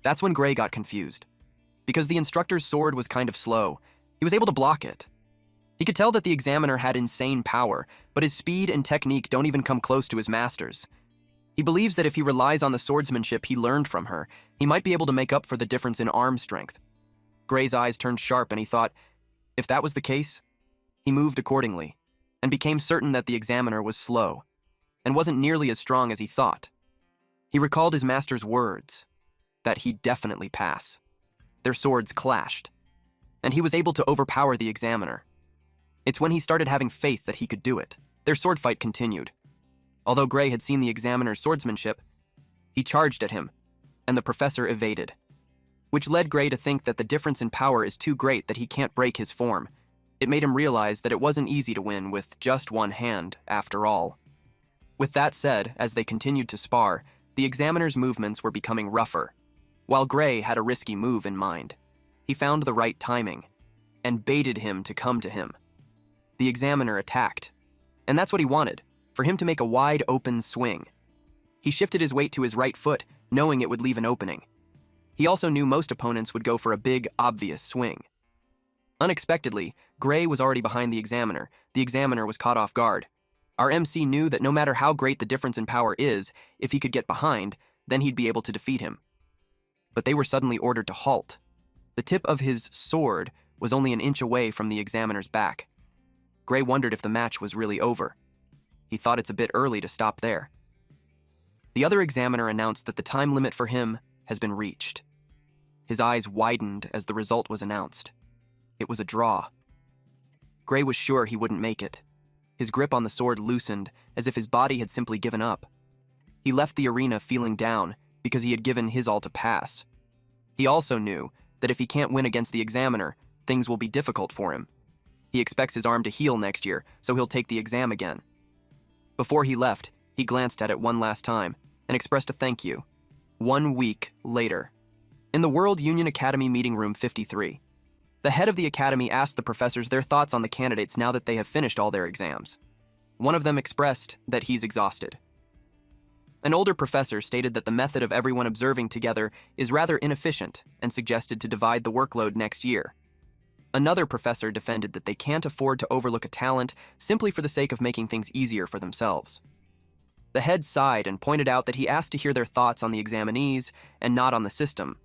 That's when Gray got confused. Because the instructor's sword was kind of slow, he was able to block it. He could tell that the examiner had insane power, but his speed and technique don't even come close to his master's. He believes that if he relies on the swordsmanship he learned from her, he might be able to make up for the difference in arm strength. Gray's eyes turned sharp and he thought, if that was the case, he moved accordingly, and became certain that the examiner was slow, and wasn't nearly as strong as he thought. He recalled his master's words, that he'd definitely pass. Their swords clashed, and he was able to overpower the examiner. It's when he started having faith that he could do it. Their sword fight continued. Although Gray had seen the examiner's swordsmanship, he charged at him, and the professor evaded, which led Gray to think that the difference in power is too great that he can't break his form. It made him realize that it wasn't easy to win with just one hand, after all. With that said, as they continued to spar, the examiner's movements were becoming rougher. While Gray had a risky move in mind, he found the right timing, and baited him to come to him. The examiner attacked, and that's what he wanted, for him to make a wide-open swing. He shifted his weight to his right foot, knowing it would leave an opening. He also knew most opponents would go for a big, obvious swing. Unexpectedly, Gray was already behind the examiner. The examiner was caught off guard. Our MC knew that no matter how great the difference in power is, if he could get behind, then he'd be able to defeat him. But they were suddenly ordered to halt. The tip of his sword was only an inch away from the examiner's back. Gray wondered if the match was really over. He thought it's a bit early to stop there. The other examiner announced that the time limit for him has been reached. His eyes widened as the result was announced. It was a draw. Gray was sure he wouldn't make it. His grip on the sword loosened, as if his body had simply given up. He left the arena feeling down because he had given his all to pass. He also knew that if he can't win against the examiner, things will be difficult for him. He expects his arm to heal next year, so he'll take the exam again. Before he left, he glanced at it one last time and expressed a thank you. 1 week later, in the World Union Academy Meeting Room 53, the head of the academy asked the professors their thoughts on the candidates now that they have finished all their exams. One of them expressed that he's exhausted. An older professor stated that the method of everyone observing together is rather inefficient and suggested to divide the workload next year. Another professor defended that they can't afford to overlook a talent simply for the sake of making things easier for themselves. The head sighed and pointed out that he asked to hear their thoughts on the examinees and not on the system.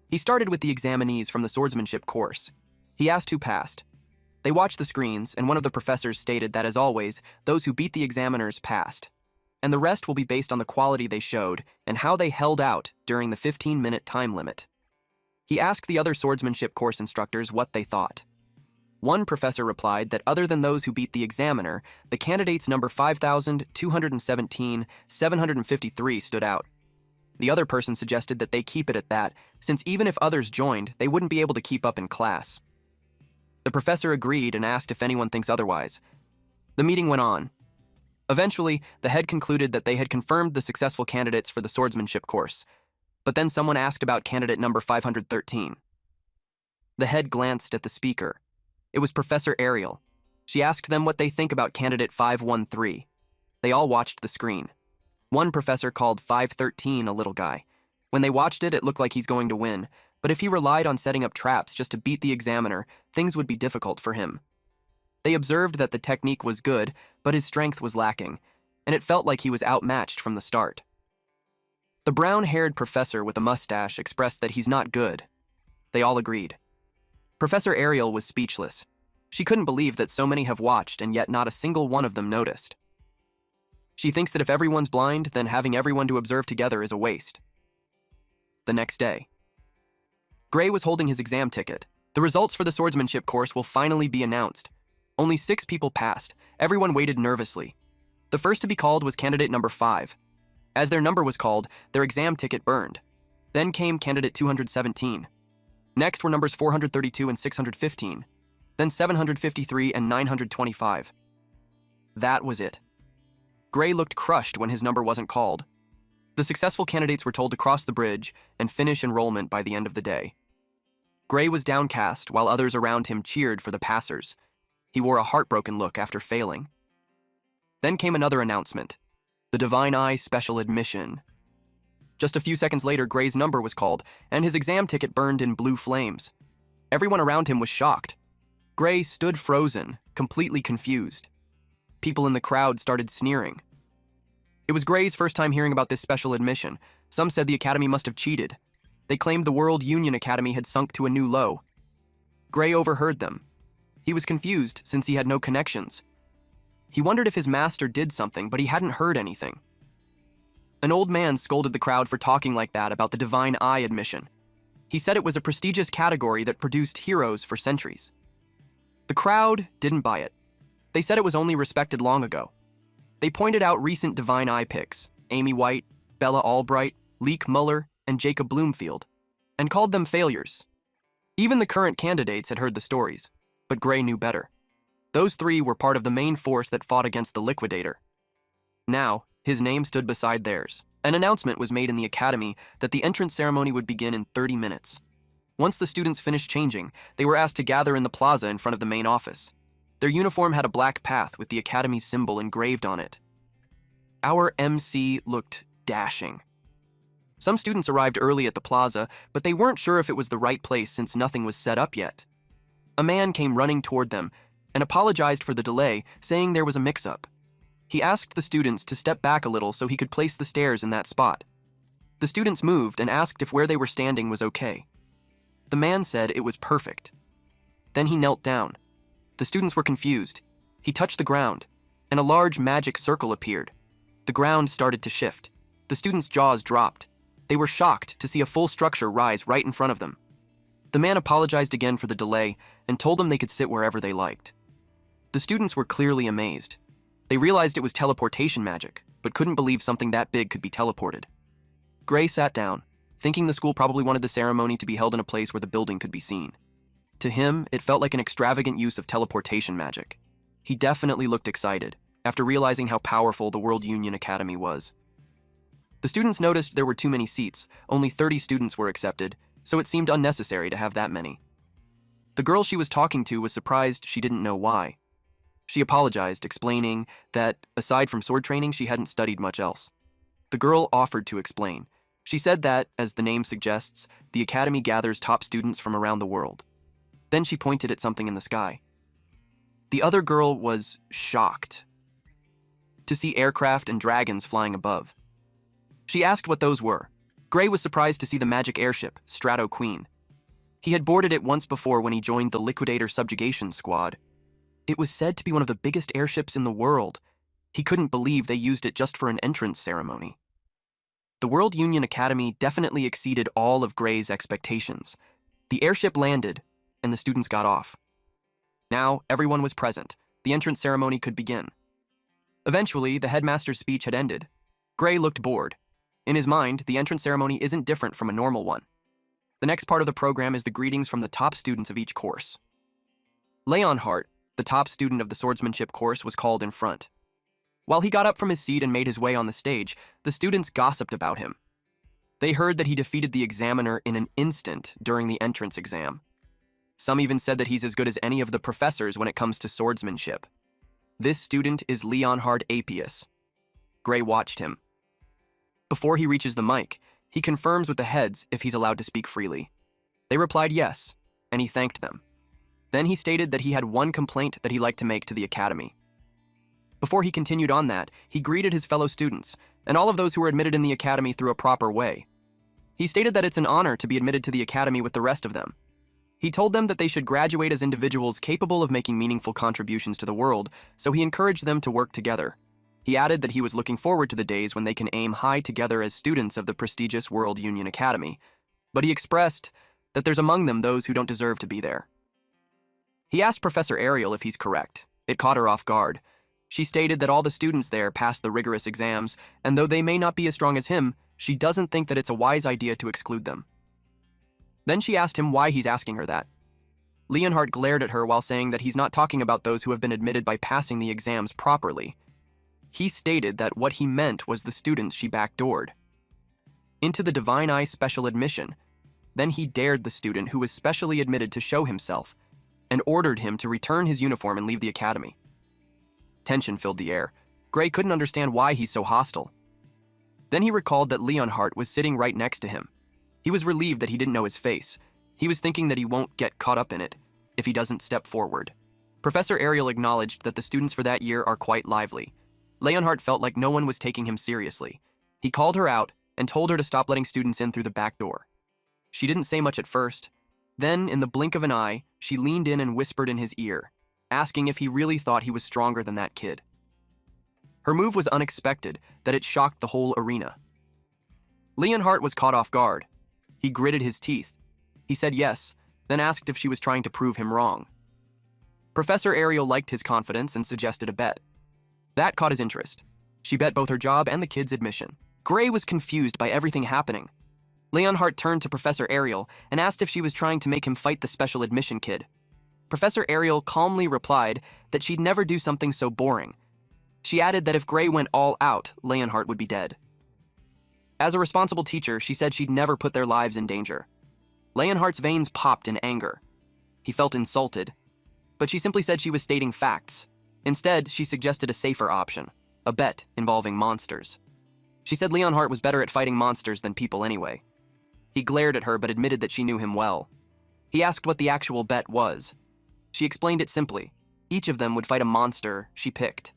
He started with the examinees from the swordsmanship course. He asked who passed. They watched the screens, and one of the professors stated that, as always, those who beat the examiners passed, and the rest will be based on the quality they showed and how they held out during the 15-minute time limit. He asked the other swordsmanship course instructors what they thought. One professor replied that other than those who beat the examiner, the candidates number 5,217, 753 stood out. The other person suggested that they keep it at that, since even if others joined, they wouldn't be able to keep up in class. The professor agreed and asked if anyone thinks otherwise. The meeting went on. Eventually, the head concluded that they had confirmed the successful candidates for the swordsmanship course, but then someone asked about candidate number 513. The head glanced at the speaker. It was Professor Ariel. She asked them what they think about candidate 513. They all watched the screen. One professor called 513 a little guy. When they watched it, it looked like he's going to win, but if he relied on setting up traps just to beat the examiner, things would be difficult for him. They observed that the technique was good, but his strength was lacking, and it felt like he was outmatched from the start. The brown-haired professor with a mustache expressed that he's not good. They all agreed. Professor Ariel was speechless. She couldn't believe that so many have watched and yet not a single one of them noticed. She thinks that if everyone's blind, then having everyone to observe together is a waste. The next day, Gray was holding his exam ticket. The results for the swordsmanship course will finally be announced. Only 6 people passed. Everyone waited nervously. The first to be called was candidate number 5. As their number was called, their exam ticket burned. Then came candidate 217. Next were numbers 432 and 615. Then 753 and 925. That was it. Gray looked crushed when his number wasn't called. The successful candidates were told to cross the bridge and finish enrollment by the end of the day. Gray was downcast while others around him cheered for the passers. He wore a heartbroken look after failing. Then came another announcement: the Divine Eye Special Admission. Just a few seconds later, Gray's number was called, and his exam ticket burned in blue flames. Everyone around him was shocked. Gray stood frozen, completely confused. People in the crowd started sneering. It was Gray's first time hearing about this special admission. Some said the academy must have cheated. They claimed the World Union Academy had sunk to a new low. Gray overheard them. He was confused since he had no connections. He wondered if his master did something, but he hadn't heard anything. An old man scolded the crowd for talking like that about the Divine Eye admission. He said it was a prestigious category that produced heroes for centuries. The crowd didn't buy it. They said it was only respected long ago. They pointed out recent Divine Eye picks, Amy White, Bella Albright, Leek Muller, and Jacob Bloomfield, and called them failures. Even the current candidates had heard the stories, but Gray knew better. Those 3 were part of the main force that fought against the Liquidator. Now, his name stood beside theirs. An announcement was made in the academy that the entrance ceremony would begin in 30 minutes. Once the students finished changing, they were asked to gather in the plaza in front of the main office. Their uniform had a black path with the academy's symbol engraved on it. Our MC looked dashing. Some students arrived early at the plaza, but they weren't sure if it was the right place since nothing was set up yet. A man came running toward them and apologized for the delay, saying there was a mix-up. He asked the students to step back a little so he could place the stairs in that spot. The students moved and asked if where they were standing was okay. The man said it was perfect. Then he knelt down. The students were confused. He touched the ground, and a large magic circle appeared. The ground started to shift. The students' jaws dropped. They were shocked to see a full structure rise right in front of them. The man apologized again for the delay and told them they could sit wherever they liked. The students were clearly amazed. They realized it was teleportation magic, but couldn't believe something that big could be teleported. Gray sat down, thinking the school probably wanted the ceremony to be held in a place where the building could be seen. To him, it felt like an extravagant use of teleportation magic. He definitely looked excited, after realizing how powerful the World Union Academy was. The students noticed there were too many seats. Only 30 students were accepted, so it seemed unnecessary to have that many. The girl she was talking to was surprised she didn't know why. She apologized, explaining that, aside from sword training, she hadn't studied much else. The girl offered to explain. She said that, as the name suggests, the academy gathers top students from around the world. Then she pointed at something in the sky. The other girl was shocked to see aircraft and dragons flying above. She asked what those were. Gray was surprised to see the magic airship, Strato Queen. He had boarded it once before when he joined the Liquidator Subjugation Squad. It was said to be one of the biggest airships in the world. He couldn't believe they used it just for an entrance ceremony. The World Union Academy definitely exceeded all of Gray's expectations. The airship landed, and the students got off. Now, everyone was present. The entrance ceremony could begin. Eventually, the headmaster's speech had ended. Gray looked bored. In his mind, the entrance ceremony isn't different from a normal one. The next part of the program is the greetings from the top students of each course. Leonhardt, the top student of the swordsmanship course, was called in front. While he got up from his seat and made his way on the stage, the students gossiped about him. They heard that he defeated the examiner in an instant during the entrance exam. Some even said that he's as good as any of the professors when it comes to swordsmanship. This student is Leonhard Apius. Gray watched him. Before he reaches the mic, he confirms with the heads if he's allowed to speak freely. They replied yes, and he thanked them. Then he stated that he had one complaint that he'd like to make to the academy. Before he continued on that, he greeted his fellow students, and all of those who were admitted in the academy through a proper way. He stated that it's an honor to be admitted to the academy with the rest of them. He told them that they should graduate as individuals capable of making meaningful contributions to the world, so he encouraged them to work together. He added that he was looking forward to the days when they can aim high together as students of the prestigious World Union Academy, but he expressed that there's among them those who don't deserve to be there. He asked Professor Ariel if he's correct. It caught her off guard. She stated that all the students there passed the rigorous exams, and though they may not be as strong as him, she doesn't think that it's a wise idea to exclude them. Then she asked him why he's asking her that. Leonhardt glared at her while saying that he's not talking about those who have been admitted by passing the exams properly. He stated that what he meant was the students she backdoored into the Divine Eye special admission. Then he dared the student who was specially admitted to show himself and ordered him to return his uniform and leave the academy. Tension filled the air. Gray couldn't understand why he's so hostile. Then he recalled that Leonhardt was sitting right next to him. He was relieved that he didn't know his face. He was thinking that he won't get caught up in it if he doesn't step forward. Professor Ariel acknowledged that the students for that year are quite lively. Leonhardt felt like no one was taking him seriously. He called her out and told her to stop letting students in through the back door. She didn't say much at first. Then, in the blink of an eye, she leaned in and whispered in his ear, asking if he really thought he was stronger than that kid. Her move was unexpected, that it shocked the whole arena. Leonhardt was caught off guard. He gritted his teeth. He said yes, then asked if she was trying to prove him wrong. Professor Ariel liked his confidence and suggested a bet. That caught his interest. She bet both her job and the kid's admission. Gray was confused by everything happening. Leonhardt turned to Professor Ariel and asked if she was trying to make him fight the special admission kid. Professor Ariel calmly replied that she'd never do something so boring. She added that if Gray went all out, Leonhardt would be dead. As a responsible teacher, she said she'd never put their lives in danger. Leonhardt's veins popped in anger. He felt insulted, but she simply said she was stating facts. Instead, she suggested a safer option, a bet involving monsters. She said Leonhardt was better at fighting monsters than people anyway. He glared at her but admitted that she knew him well. He asked what the actual bet was. She explained it simply. Each of them would fight a monster she picked.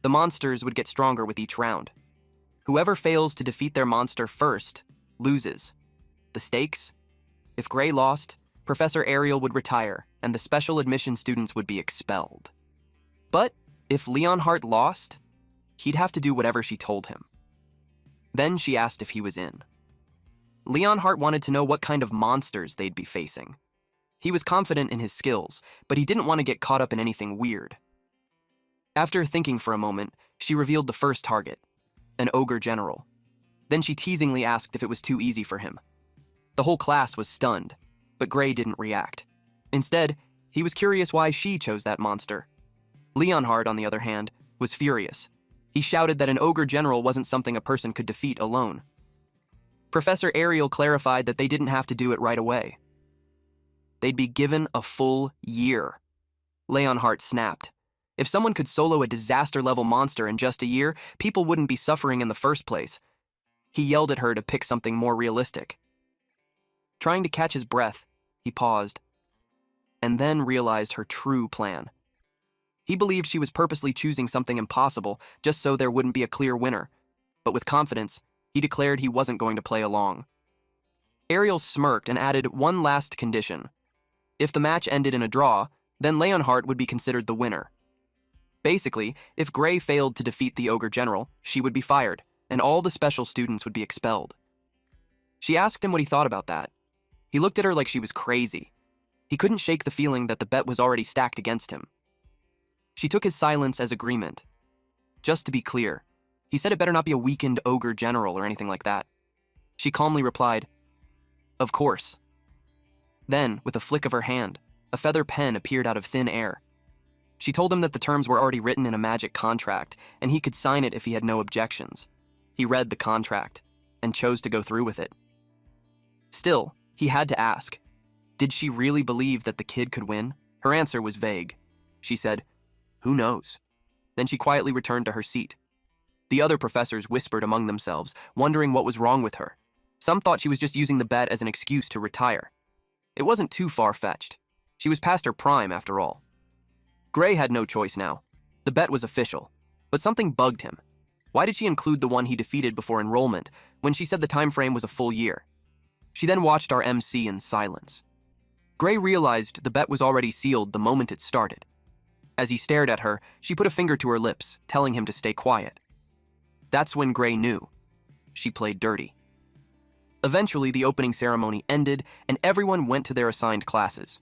The monsters would get stronger with each round. Whoever fails to defeat their monster first loses. The stakes? If Gray lost, Professor Ariel would retire and the special admission students would be expelled. But if Leonhardt lost, he'd have to do whatever she told him. Then she asked if he was in. Leonhardt wanted to know what kind of monsters they'd be facing. He was confident in his skills, but he didn't want to get caught up in anything weird. After thinking for a moment, she revealed the first target, an ogre general. Then she teasingly asked if it was too easy for him. The whole class was stunned, but Gray didn't react. Instead, he was curious why she chose that monster. Leonhardt, on the other hand, was furious. He shouted that an ogre general wasn't something a person could defeat alone. Professor Ariel clarified that they didn't have to do it right away. They'd be given a full year. Leonhardt snapped. If someone could solo a disaster-level monster in just a year, people wouldn't be suffering in the first place. He yelled at her to pick something more realistic. Trying to catch his breath, he paused, and then realized her true plan. He believed she was purposely choosing something impossible just so there wouldn't be a clear winner, but with confidence, he declared he wasn't going to play along. Ariel smirked and added one last condition. If the match ended in a draw, then Leonhardt would be considered the winner. Basically, if Gray failed to defeat the ogre general, she would be fired, and all the special students would be expelled. She asked him what he thought about that. He looked at her like she was crazy. He couldn't shake the feeling that the bet was already stacked against him. She took his silence as agreement. Just to be clear, he said it better not be a weakened ogre general or anything like that. She calmly replied, "Of course." Then, with a flick of her hand, a feather pen appeared out of thin air. She told him that the terms were already written in a magic contract, and he could sign it if he had no objections. He read the contract, and chose to go through with it. Still, he had to ask, did she really believe that the kid could win? Her answer was vague. She said, "Who knows?" Then she quietly returned to her seat. The other professors whispered among themselves, wondering what was wrong with her. Some thought she was just using the bet as an excuse to retire. It wasn't too far-fetched. She was past her prime, after all. Gray had no choice now. The bet was official, but something bugged him. Why did she include the one he defeated before enrollment when she said the time frame was a full year? She then watched our MC in silence. Gray realized the bet was already sealed the moment it started. As he stared at her, she put a finger to her lips, telling him to stay quiet. That's when Gray knew. She played dirty. Eventually, the opening ceremony ended, and everyone went to their assigned classes.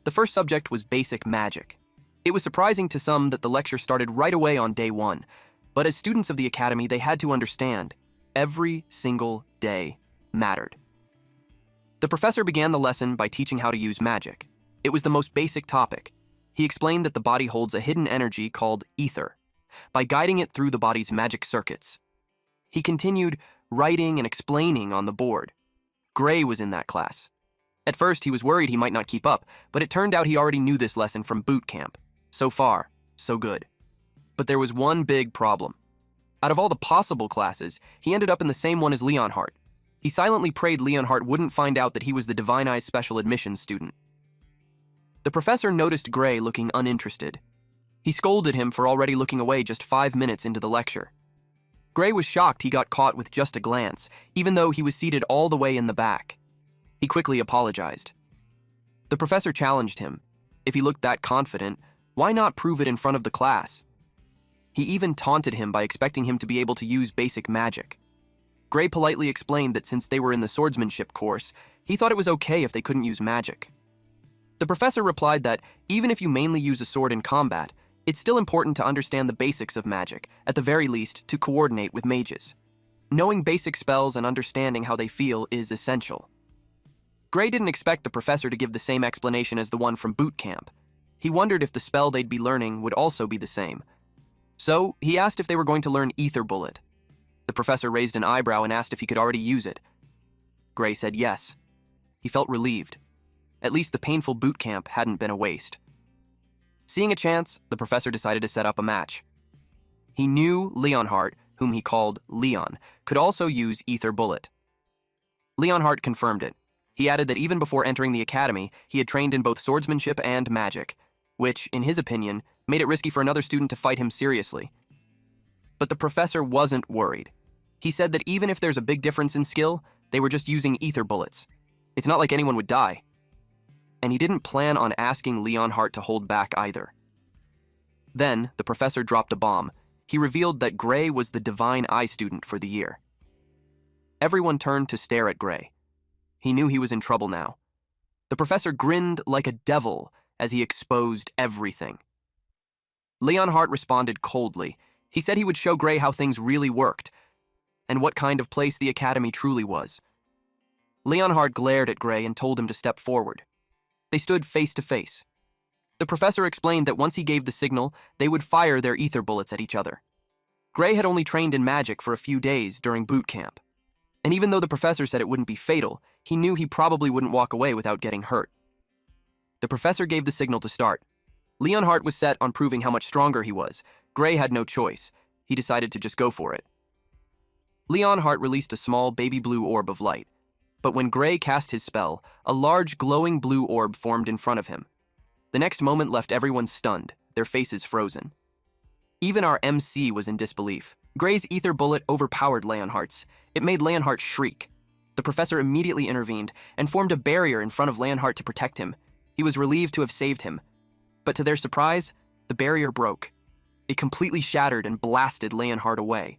The first subject was basic magic. It was surprising to some that the lecture started right away on day one, but as students of the academy, they had to understand every single day mattered. The professor began the lesson by teaching how to use magic. It was the most basic topic. He explained that the body holds a hidden energy called ether, by guiding it through the body's magic circuits. He continued writing and explaining on the board. Gray was in that class. At first, he was worried he might not keep up, but it turned out he already knew this lesson from boot camp. So far, so good. But there was one big problem. Out of all the possible classes, he ended up in the same one as Leonhardt. He silently prayed Leonhardt wouldn't find out that he was the Divine Eyes special admissions student. The professor noticed Gray looking uninterested. He scolded him for already looking away just 5 minutes into the lecture. Gray was shocked he got caught with just a glance, even though he was seated all the way in the back. He quickly apologized. The professor challenged him. If he looked that confident, why not prove it in front of the class? He even taunted him by expecting him to be able to use basic magic. Gray politely explained that since they were in the swordsmanship course, he thought it was okay if they couldn't use magic. The professor replied that even if you mainly use a sword in combat, it's still important to understand the basics of magic, at the very least to coordinate with mages. Knowing basic spells and understanding how they feel is essential. Gray didn't expect the professor to give the same explanation as the one from boot camp. He wondered if the spell they'd be learning would also be the same. So he asked if they were going to learn Ether Bullet. The professor raised an eyebrow and asked if he could already use it. Gray said yes. He felt relieved. At least the painful boot camp hadn't been a waste. Seeing a chance, the professor decided to set up a match. He knew Leonhardt, whom he called Leon, could also use Ether Bullet. Leonhardt confirmed it. He added that even before entering the academy, he had trained in both swordsmanship and magic, which, in his opinion, made it risky for another student to fight him seriously. But the professor wasn't worried. He said that even if there's a big difference in skill, they were just using ether bullets. It's not like anyone would die. And he didn't plan on asking Leonhardt to hold back either. Then, the professor dropped a bomb. He revealed that Gray was the Divine Eye student for the year. Everyone turned to stare at Gray. He knew he was in trouble now. The professor grinned like a devil as he exposed everything. Leonhardt responded coldly. He said he would show Gray how things really worked, and what kind of place the academy truly was. Leonhardt glared at Gray and told him to step forward. They stood face to face. The professor explained that once he gave the signal, they would fire their ether bullets at each other. Gray had only trained in magic for a few days during boot camp. And even though the professor said it wouldn't be fatal, he knew he probably wouldn't walk away without getting hurt. The professor gave the signal to start. Leonhardt was set on proving how much stronger he was. Gray had no choice. He decided to just go for it. Leonhardt released a small baby blue orb of light. But when Gray cast his spell, a large glowing blue orb formed in front of him. The next moment left everyone stunned, their faces frozen. Even our MC was in disbelief. Gray's ether bullet overpowered Leonhardt's. It made Leonhardt shriek. The professor immediately intervened and formed a barrier in front of Leonhardt to protect him. He was relieved to have saved him. But to their surprise, the barrier broke. It completely shattered and blasted Leonhardt away.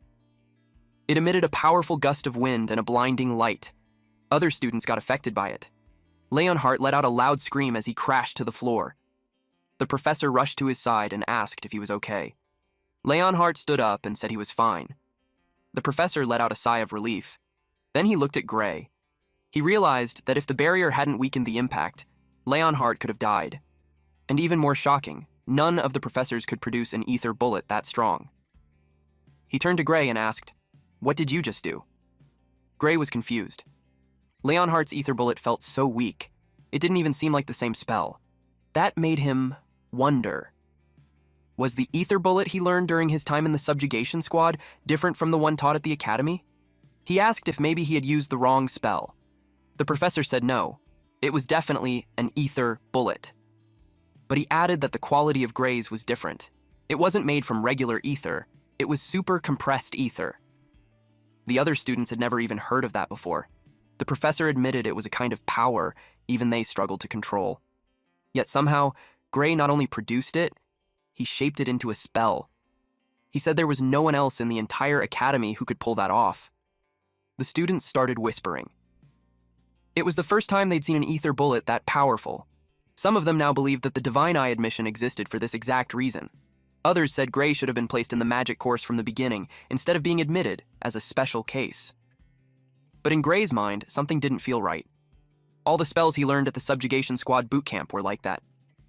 It emitted a powerful gust of wind and a blinding light. Other students got affected by it. Leonhardt let out a loud scream as he crashed to the floor. The professor rushed to his side and asked if he was okay. Leonhardt stood up and said he was fine. The professor let out a sigh of relief. Then he looked at Gray. He realized that if the barrier hadn't weakened the impact, Leonhardt could have died. And even more shocking, none of the professors could produce an ether bullet that strong. He turned to Gray and asked, "What did you just do?" Gray was confused. Leonhardt's ether bullet felt so weak. It didn't even seem like the same spell. That made him wonder. Was the ether bullet he learned during his time in the subjugation squad different from the one taught at the academy? He asked if maybe he had used the wrong spell. The professor said no. It was definitely an ether bullet. But he added that the quality of Gray's was different. It wasn't made from regular ether. It was super compressed ether. The other students had never even heard of that before. The professor admitted it was a kind of power even they struggled to control. Yet somehow, Gray not only produced it, he shaped it into a spell. He said there was no one else in the entire academy who could pull that off. The students started whispering. It was the first time they'd seen an ether bullet that powerful. Some of them now believed that the Divine Eye admission existed for this exact reason. Others said Gray should have been placed in the magic course from the beginning, instead of being admitted as a special case. But in Gray's mind, something didn't feel right. All the spells he learned at the Subjugation Squad boot camp were like that.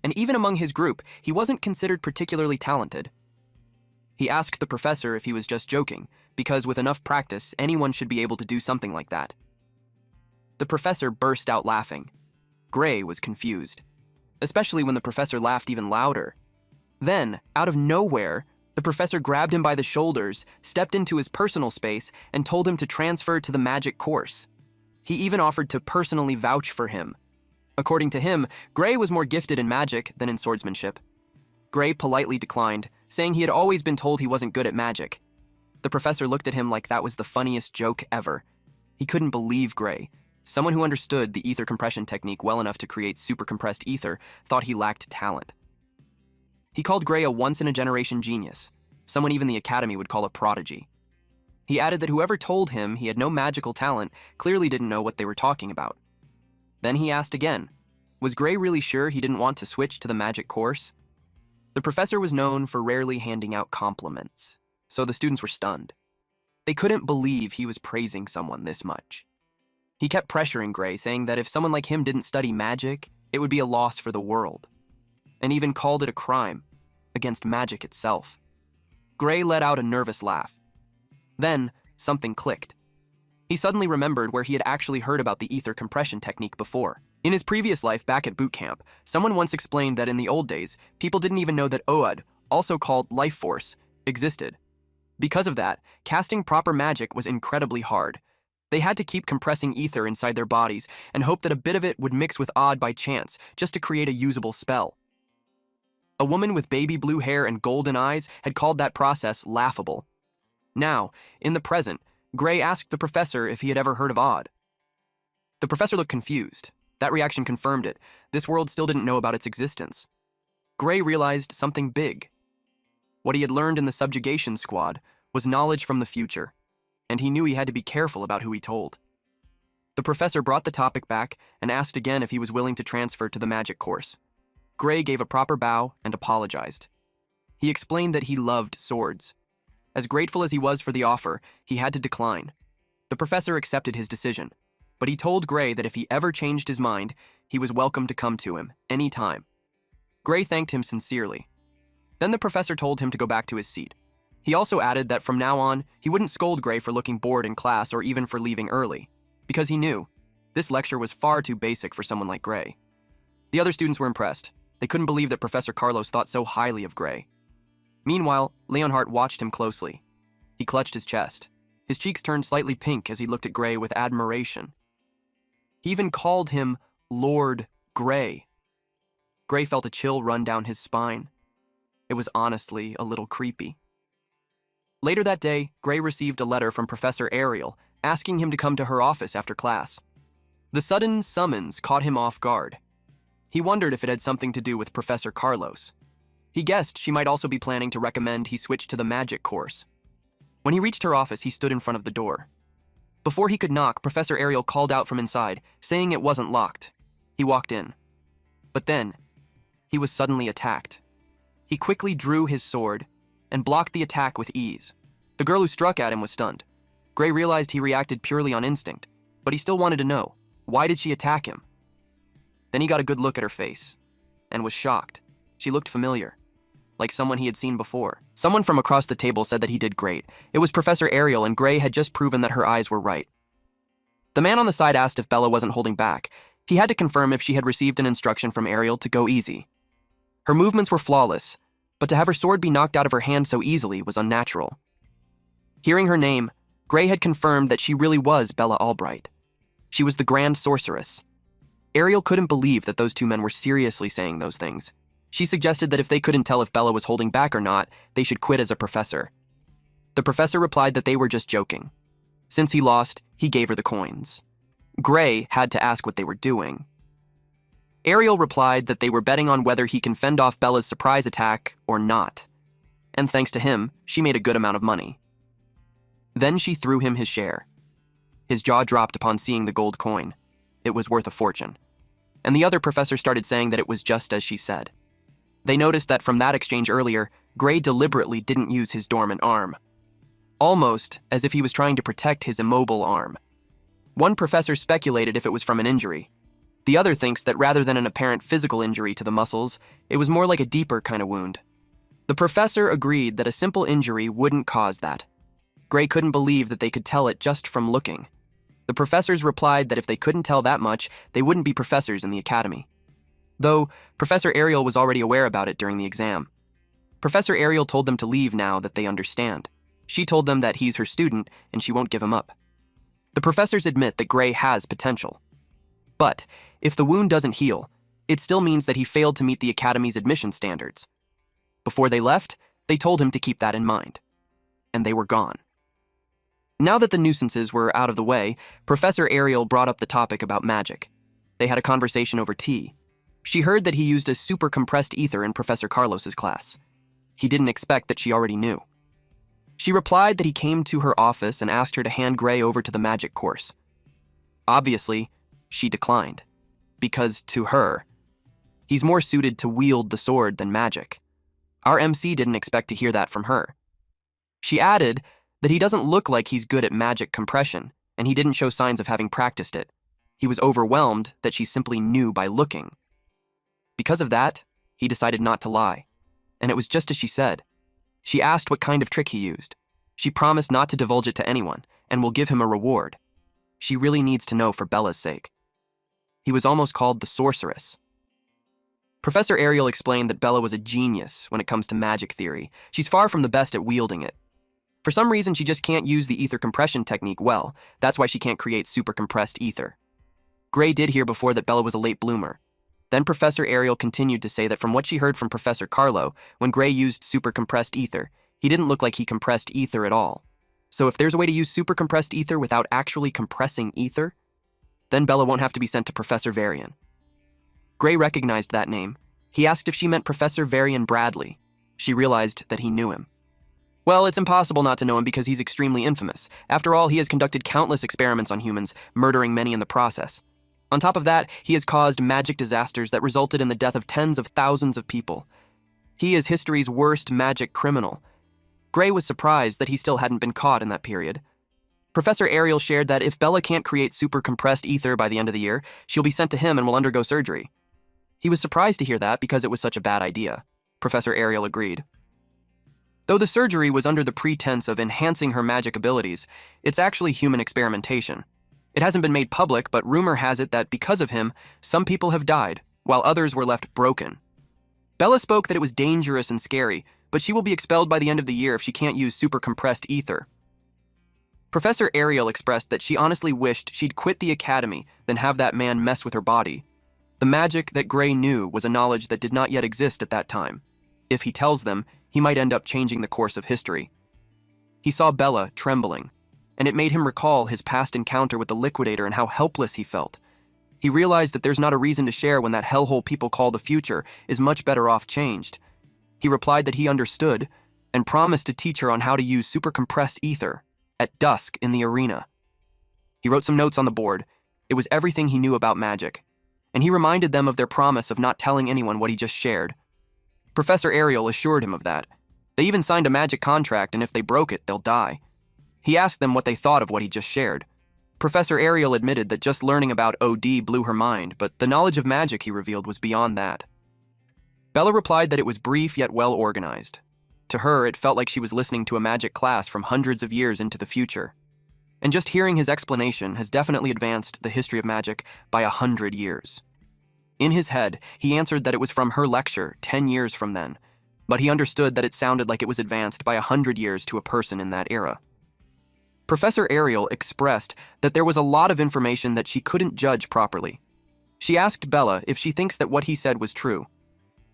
And even among his group, he wasn't considered particularly talented. He asked the professor if he was just joking, because with enough practice, anyone should be able to do something like that. The professor burst out laughing. Gray was confused, especially when the professor laughed even louder. Then, out of nowhere, the professor grabbed him by the shoulders, stepped into his personal space, and told him to transfer to the magic course. He even offered to personally vouch for him. According to him, Gray was more gifted in magic than in swordsmanship. Gray politely declined, saying he had always been told he wasn't good at magic. The professor looked at him like that was the funniest joke ever. He couldn't believe Gray. Someone who understood the ether compression technique well enough to create super-compressed ether thought he lacked talent. He called Gray a once-in-a-generation genius, someone even the academy would call a prodigy. He added that whoever told him he had no magical talent clearly didn't know what they were talking about. Then he asked again, was Gray really sure he didn't want to switch to the magic course? The professor was known for rarely handing out compliments, so the students were stunned. They couldn't believe he was praising someone this much. He kept pressuring Gray, saying that if someone like him didn't study magic, it would be a loss for the world, and even called it a crime against magic itself. Gray let out a nervous laugh. Then, something clicked. He suddenly remembered where he had actually heard about the ether compression technique before. In his previous life back at boot camp, someone once explained that in the old days, people didn't even know that OUD, also called life force, existed. Because of that, casting proper magic was incredibly hard. They had to keep compressing ether inside their bodies and hope that a bit of it would mix with odd by chance, just to create a usable spell. A woman with baby blue hair and golden eyes had called that process laughable. Now, in the present, Gray asked the professor if he had ever heard of odd. The professor looked confused. That reaction confirmed it. This world still didn't know about its existence. Gray realized something big. What he had learned in the subjugation squad was knowledge from the future, and he knew he had to be careful about who he told. The professor brought the topic back and asked again if he was willing to transfer to the magic course. Gray gave a proper bow and apologized. He explained that he loved swords. As grateful as he was for the offer, he had to decline. The professor accepted his decision, but he told Gray that if he ever changed his mind, he was welcome to come to him, any time. Gray thanked him sincerely. Then the professor told him to go back to his seat. He also added that from now on, he wouldn't scold Gray for looking bored in class or even for leaving early, because he knew this lecture was far too basic for someone like Gray. The other students were impressed. They couldn't believe that Professor Carlos thought so highly of Gray. Meanwhile, Leonhardt watched him closely. He clutched his chest. His cheeks turned slightly pink as he looked at Gray with admiration. He even called him Lord Gray. Gray felt a chill run down his spine. It was honestly a little creepy. Later that day, Gray received a letter from Professor Ariel asking him to come to her office after class. The sudden summons caught him off guard. He wondered if it had something to do with Professor Carlos. He guessed she might also be planning to recommend he switch to the magic course. When he reached her office, he stood in front of the door. Before he could knock, Professor Ariel called out from inside, saying it wasn't locked. He walked in. But then, he was suddenly attacked. He quickly drew his sword and blocked the attack with ease. The girl who struck at him was stunned. Gray realized he reacted purely on instinct, but he still wanted to know, why did she attack him? Then he got a good look at her face, and was shocked. She looked familiar, like someone he had seen before. Someone from across the table said that he did great. It was Professor Ariel, and Gray had just proven that her eyes were right. The man on the side asked if Bella wasn't holding back. He had to confirm if she had received an instruction from Ariel to go easy. Her movements were flawless, but to have her sword be knocked out of her hand so easily was unnatural. Hearing her name, Gray had confirmed that she really was Bella Albright. She was the Grand Sorceress. Ariel couldn't believe that those two men were seriously saying those things. She suggested that if they couldn't tell if Bella was holding back or not, they should quit as a professor. The professor replied that they were just joking. Since he lost, he gave her the coins. Gray had to ask what they were doing. Ariel replied that they were betting on whether he can fend off Bella's surprise attack or not. And thanks to him, she made a good amount of money. Then she threw him his share. His jaw dropped upon seeing the gold coin. It was worth a fortune. And the other professor started saying that it was just as she said. They noticed that from that exchange earlier, Gray deliberately didn't use his dormant arm. Almost as if he was trying to protect his immobile arm. One professor speculated if it was from an injury. The other thinks that rather than an apparent physical injury to the muscles, it was more like a deeper kind of wound. The professor agreed that a simple injury wouldn't cause that. Gray couldn't believe that they could tell it just from looking. The professors replied that if they couldn't tell that much, they wouldn't be professors in the academy. Though, Professor Ariel was already aware about it during the exam. Professor Ariel told them to leave now that they understand. She told them that he's her student and she won't give him up. The professors admit that Gray has potential. But, if the wound doesn't heal, it still means that he failed to meet the academy's admission standards. Before they left, they told him to keep that in mind. And they were gone. Now that the nuisances were out of the way, Professor Ariel brought up the topic about magic. They had a conversation over tea. She heard that he used a super compressed ether in Professor Carlos's class. He didn't expect that she already knew. She replied that he came to her office and asked her to hand Gray over to the magic course. Obviously, she declined, because to her, he's more suited to wield the sword than magic. Our MC didn't expect to hear that from her. She added that he doesn't look like he's good at magic compression, and he didn't show signs of having practiced it. He was overwhelmed that she simply knew by looking. Because of that, he decided not to lie. And it was just as she said. She asked what kind of trick he used. She promised not to divulge it to anyone, and will give him a reward. She really needs to know for Bella's sake. He was almost called the sorceress. Professor Ariel explained that Bella was a genius when it comes to magic theory. She's far from the best at wielding it. For some reason, she just can't use the ether compression technique well. That's why she can't create super compressed ether. Gray did hear before that Bella was a late bloomer. Then Professor Ariel continued to say that from what she heard from Professor Carlo, when Gray used super compressed ether, he didn't look like he compressed ether at all. So if there's a way to use super compressed ether without actually compressing ether, then Bella won't have to be sent to Professor Varian. Gray recognized that name. He asked if she meant Professor Varian Bradley. She realized that he knew him. Well, it's impossible not to know him because he's extremely infamous. After all, he has conducted countless experiments on humans, murdering many in the process. On top of that, he has caused magic disasters that resulted in the death of tens of thousands of people. He is history's worst magic criminal. Gray was surprised that he still hadn't been caught in that period. Professor Ariel shared that if Bella can't create super compressed ether by the end of the year, she'll be sent to him and will undergo surgery. He was surprised to hear that because it was such a bad idea. Professor Ariel agreed. Though the surgery was under the pretense of enhancing her magic abilities, it's actually human experimentation. It hasn't been made public, but rumor has it that because of him, some people have died, while others were left broken. Bella spoke that it was dangerous and scary, but she will be expelled by the end of the year if she can't use super compressed ether. Professor Ariel expressed that she honestly wished she'd quit the academy than have that man mess with her body. The magic that Gray knew was a knowledge that did not yet exist at that time. If he tells them, he might end up changing the course of history. He saw Bella trembling, and it made him recall his past encounter with the Liquidator and how helpless he felt. He realized that there's not a reason to share when that hellhole people call the future is much better off changed. He replied that he understood and promised to teach her on how to use super compressed ether at dusk in the arena. He wrote some notes on the board. It was everything he knew about magic, and he reminded them of their promise of not telling anyone what he just shared. Professor Ariel assured him of that. They even signed a magic contract, and if they broke it, they'll die. He asked them what they thought of what he just shared. Professor Ariel admitted that just learning about OD blew her mind, but the knowledge of magic he revealed was beyond that. Bella replied that it was brief yet well organized. To her, it felt like she was listening to a magic class from hundreds of years into the future. And just hearing his explanation has definitely advanced the history of magic by 100 years. In his head, he answered that it was from her lecture 10 years from then, but he understood that it sounded like it was advanced by 100 years to a person in that era. Professor Ariel expressed that there was a lot of information that she couldn't judge properly. She asked Bella if she thinks that what he said was true.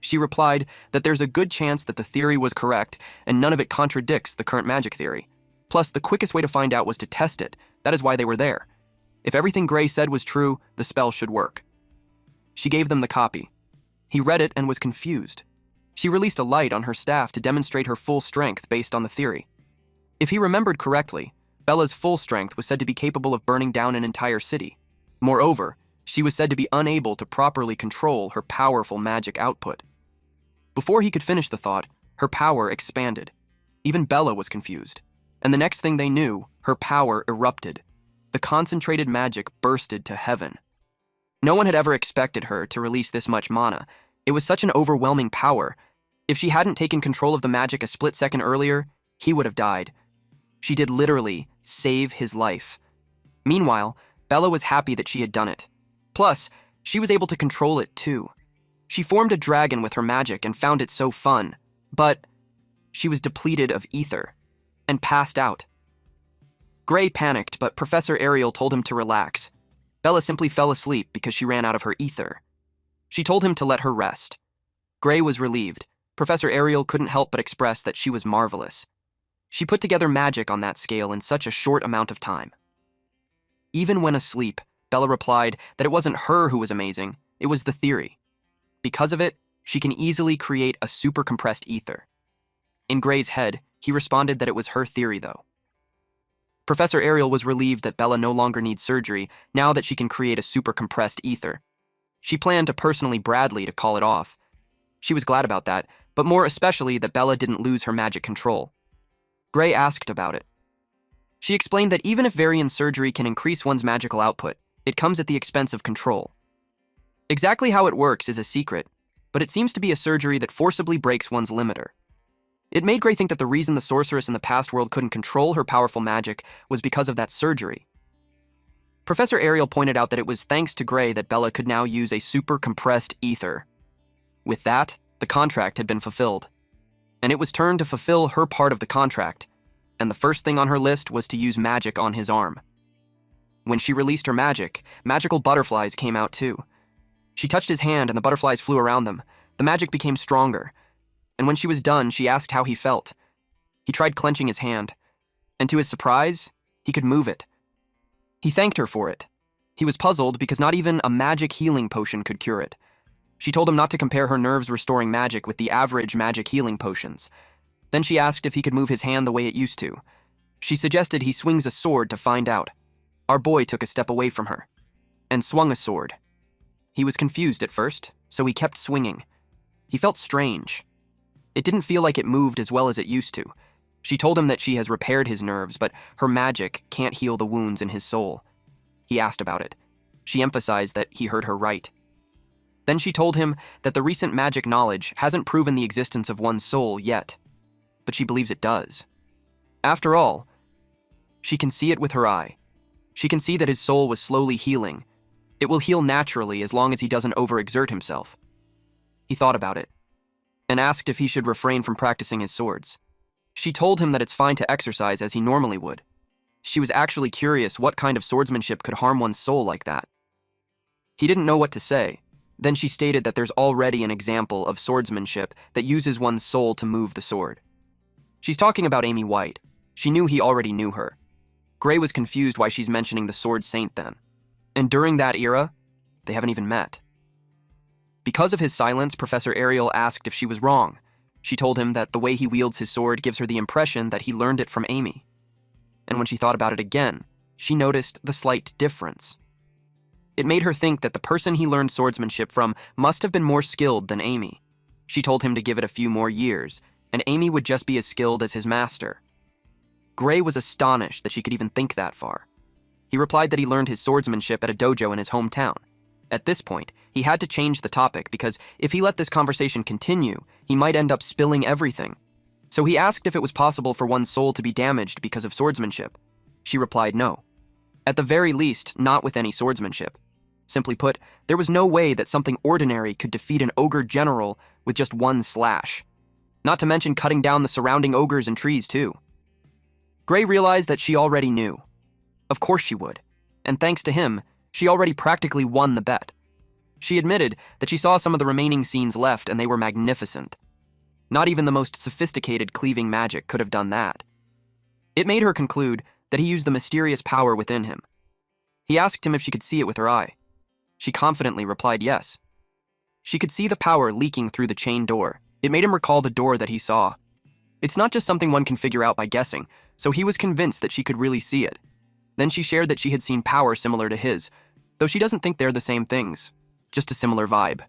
She replied that there's a good chance that the theory was correct and none of it contradicts the current magic theory. Plus, the quickest way to find out was to test it. That is why they were there. If everything Gray said was true, the spell should work. She gave them the copy. He read it and was confused. She released a light on her staff to demonstrate her full strength based on the theory. If he remembered correctly, Bella's full strength was said to be capable of burning down an entire city. Moreover, she was said to be unable to properly control her powerful magic output. Before he could finish the thought, her power expanded. Even Bella was confused. And the next thing they knew, her power erupted. The concentrated magic bursted to heaven. No one had ever expected her to release this much mana. It was such an overwhelming power. If she hadn't taken control of the magic a split second earlier, he would have died. She did literally save his life. Meanwhile, Bella was happy that she had done it. Plus, she was able to control it too. She formed a dragon with her magic and found it so fun, but she was depleted of ether and passed out. Gray panicked, but Professor Ariel told him to relax. Bella simply fell asleep because she ran out of her ether. She told him to let her rest. Gray was relieved. Professor Ariel couldn't help but express that she was marvelous. She put together magic on that scale in such a short amount of time. Even when asleep, Bella replied that it wasn't her who was amazing, it was the theory. Because of it, she can easily create a super compressed ether. In Gray's head, he responded that it was her theory, though. Professor Ariel was relieved that Bella no longer needs surgery now that she can create a super compressed ether. She planned to personally Bradley to call it off. She was glad about that, but more especially that Bella didn't lose her magic control. Gray asked about it. She explained that even if variant surgery can increase one's magical output, it comes at the expense of control. Exactly how it works is a secret, but it seems to be a surgery that forcibly breaks one's limiter. It made Gray think that the reason the sorceress in the past world couldn't control her powerful magic was because of that surgery. Professor Ariel pointed out that it was thanks to Gray that Bella could now use a super compressed ether. With that, the contract had been fulfilled. And it was turned to fulfill her part of the contract, and the first thing on her list was to use magic on his arm. When she released her magic, magical butterflies came out too. She touched his hand and the butterflies flew around them. The magic became stronger. And when she was done, she asked how he felt. He tried clenching his hand, and to his surprise, he could move it. He thanked her for it. He was puzzled because not even a magic healing potion could cure it. She told him not to compare her nerves-restoring magic with the average magic healing potions. Then she asked if he could move his hand the way it used to. She suggested he swings a sword to find out. Our boy took a step away from her and swung a sword. He was confused at first, so he kept swinging. He felt strange. It didn't feel like it moved as well as it used to. She told him that she has repaired his nerves, but her magic can't heal the wounds in his soul. He asked about it. She emphasized that he heard her right. Then she told him that the recent magic knowledge hasn't proven the existence of one's soul yet, but she believes it does. After all, she can see it with her eye. She can see that his soul was slowly healing. It will heal naturally as long as he doesn't overexert himself. He thought about it and asked if he should refrain from practicing his swords. She told him that it's fine to exercise as he normally would. She was actually curious what kind of swordsmanship could harm one's soul like that. He didn't know what to say. Then she stated that there's already an example of swordsmanship that uses one's soul to move the sword. She's talking about Amy White. She knew he already knew her. Gray was confused why she's mentioning the Sword Saint then. And during that era, they haven't even met. Because of his silence, Professor Ariel asked if she was wrong. She told him that the way he wields his sword gives her the impression that he learned it from Amy. And when she thought about it again, she noticed the slight difference. It made her think that the person he learned swordsmanship from must have been more skilled than Amy. She told him to give it a few more years, and Amy would just be as skilled as his master. Gray was astonished that she could even think that far. He replied that he learned his swordsmanship at a dojo in his hometown. At this point, he had to change the topic because if he let this conversation continue, he might end up spilling everything. So he asked if it was possible for one's soul to be damaged because of swordsmanship. She replied no. At the very least, not with any swordsmanship. Simply put, there was no way that something ordinary could defeat an ogre general with just one slash. Not to mention cutting down the surrounding ogres and trees too. Gray realized that she already knew. Of course she would. And thanks to him, she already practically won the bet. She admitted that she saw some of the remaining scenes left and they were magnificent. Not even the most sophisticated cleaving magic could have done that. It made her conclude that he used the mysterious power within him. He asked him if she could see it with her eye. She confidently replied yes. She could see the power leaking through the chain door. It made him recall the door that he saw. It's not just something one can figure out by guessing, so he was convinced that she could really see it. Then she shared that she had seen power similar to his, though she doesn't think they're the same things, just a similar vibe.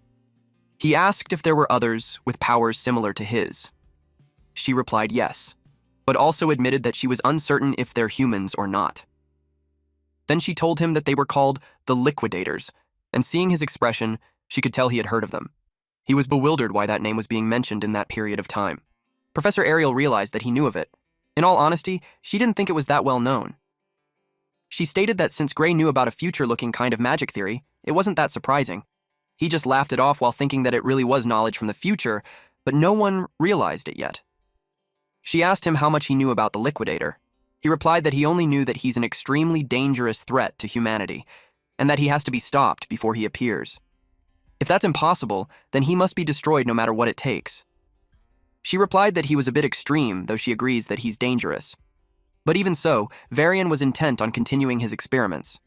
He asked if there were others with powers similar to his. She replied yes, but also admitted that she was uncertain if they're humans or not. Then she told him that they were called the Liquidators, and seeing his expression, she could tell he had heard of them. He was bewildered why that name was being mentioned in that period of time. Professor Ariel realized that he knew of it. In all honesty, she didn't think it was that well known. She stated that since Gray knew about a future-looking kind of magic theory, it wasn't that surprising. He just laughed it off while thinking that it really was knowledge from the future, but no one realized it yet. She asked him how much he knew about the Liquidator. He replied that he only knew that he's an extremely dangerous threat to humanity, and that he has to be stopped before he appears. If that's impossible, then he must be destroyed no matter what it takes. She replied that he was a bit extreme, though she agrees that he's dangerous. But even so, Varian was intent on continuing his experiments.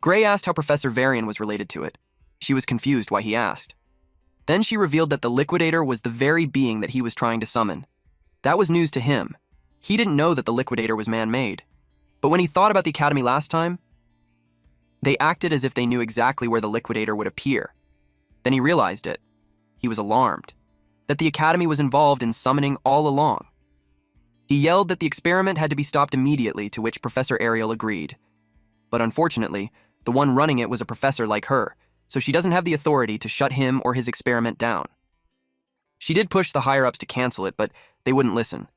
Gray asked how Professor Varian was related to it. She was confused why he asked. Then she revealed that the Liquidator was the very being that he was trying to summon. That was news to him. He didn't know that the Liquidator was man-made. But when he thought about the Academy last time, they acted as if they knew exactly where the Liquidator would appear. Then he realized it. He was alarmed. That the Academy was involved in summoning all along. He yelled that the experiment had to be stopped immediately, to which Professor Ariel agreed. But unfortunately, the one running it was a professor like her, so she doesn't have the authority to shut him or his experiment down. She did push the higher-ups to cancel it, but they wouldn't listen.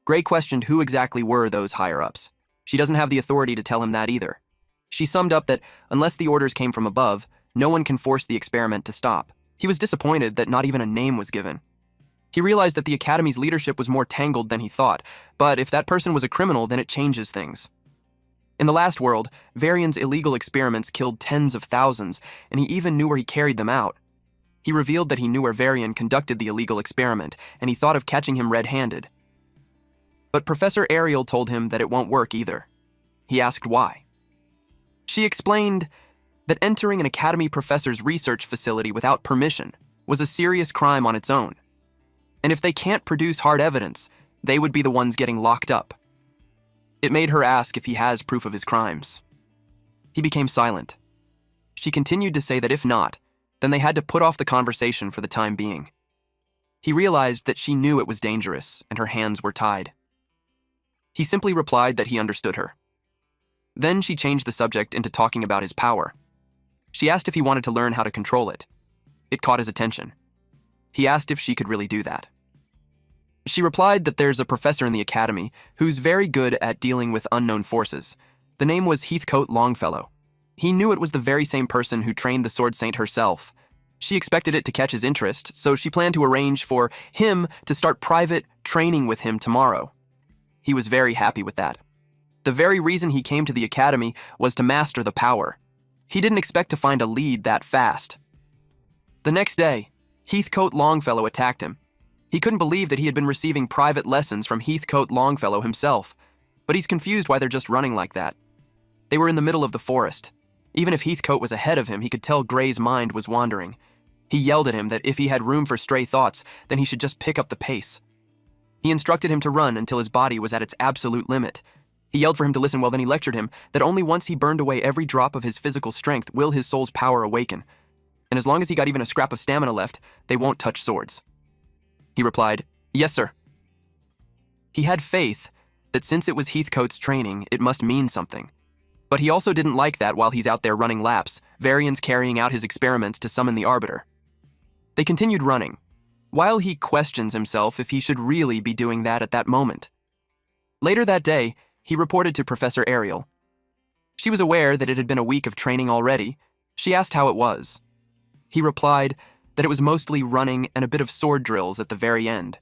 Gray questioned who exactly were those higher-ups. She doesn't have the authority to tell him that either. She summed up that unless the orders came from above, no one can force the experiment to stop. He was disappointed that not even a name was given. He realized that the Academy's leadership was more tangled than he thought, but if that person was a criminal, then it changes things. In the last world, Varian's illegal experiments killed tens of thousands, and he even knew where he carried them out. He revealed that he knew where Varian conducted the illegal experiment, and he thought of catching him red-handed. But Professor Ariel told him that it won't work either. He asked why. She explained that entering an Academy professor's research facility without permission was a serious crime on its own. And if they can't produce hard evidence, they would be the ones getting locked up. It made her ask if he has proof of his crimes. He became silent. She continued to say that if not, then they had to put off the conversation for the time being. He realized that she knew it was dangerous and her hands were tied. He simply replied that he understood her. Then she changed the subject into talking about his power. She asked if he wanted to learn how to control it. It caught his attention. He asked if she could really do that. She replied that there's a professor in the Academy who's very good at dealing with unknown forces. The name was Heathcote Longfellow. He knew it was the very same person who trained the Sword Saint herself. She expected it to catch his interest, so she planned to arrange for him to start private training with him tomorrow. He was very happy with that. The very reason he came to the Academy was to master the power. He didn't expect to find a lead that fast. The next day, Heathcote Longfellow attacked him. He couldn't believe that he had been receiving private lessons from Heathcote Longfellow himself, but he's confused why they're just running like that. They were in the middle of the forest. Even if Heathcote was ahead of him, he could tell Gray's mind was wandering. He yelled at him that if he had room for stray thoughts, then he should just pick up the pace. He instructed him to run until his body was at its absolute limit. He yelled for him to listen while then he lectured him that only once he burned away every drop of his physical strength will his soul's power awaken. And as long as he got even a scrap of stamina left, they won't touch swords. He replied, "Yes, sir." He had faith that since it was Heathcote's training, it must mean something. But he also didn't like that while he's out there running laps, Varian's carrying out his experiments to summon the Arbiter. They continued running, while he questions himself if he should really be doing that at that moment. Later that day, he reported to Professor Ariel. She was aware that it had been a week of training already. She asked how it was. He replied that it was mostly running and a bit of sword drills at the very end.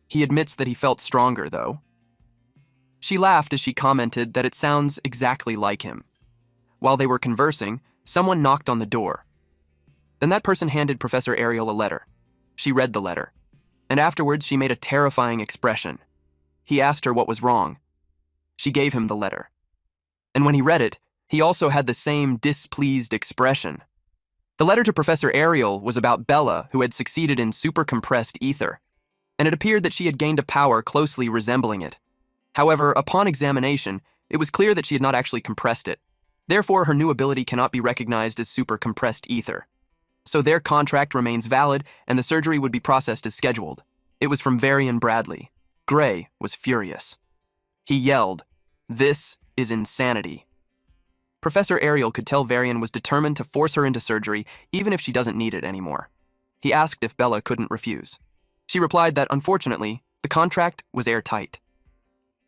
He admits that he felt stronger, though. She laughed as she commented that it sounds exactly like him. While they were conversing, someone knocked on the door. Then that person handed Professor Ariel a letter. She read the letter, and afterwards she made a terrifying expression. He asked her what was wrong. She gave him the letter. And when he read it, he also had the same displeased expression. The letter to Professor Ariel was about Bella, who had succeeded in super-compressed ether, and it appeared that she had gained a power closely resembling it. However, upon examination, it was clear that she had not actually compressed it. Therefore, her new ability cannot be recognized as super-compressed ether. So their contract remains valid, and the surgery would be processed as scheduled. It was from Varian Bradley. Gray was furious. He yelled, "This is insanity." Professor Ariel could tell Varian was determined to force her into surgery even if she doesn't need it anymore. He asked if Bella couldn't refuse. She replied that, unfortunately, the contract was airtight.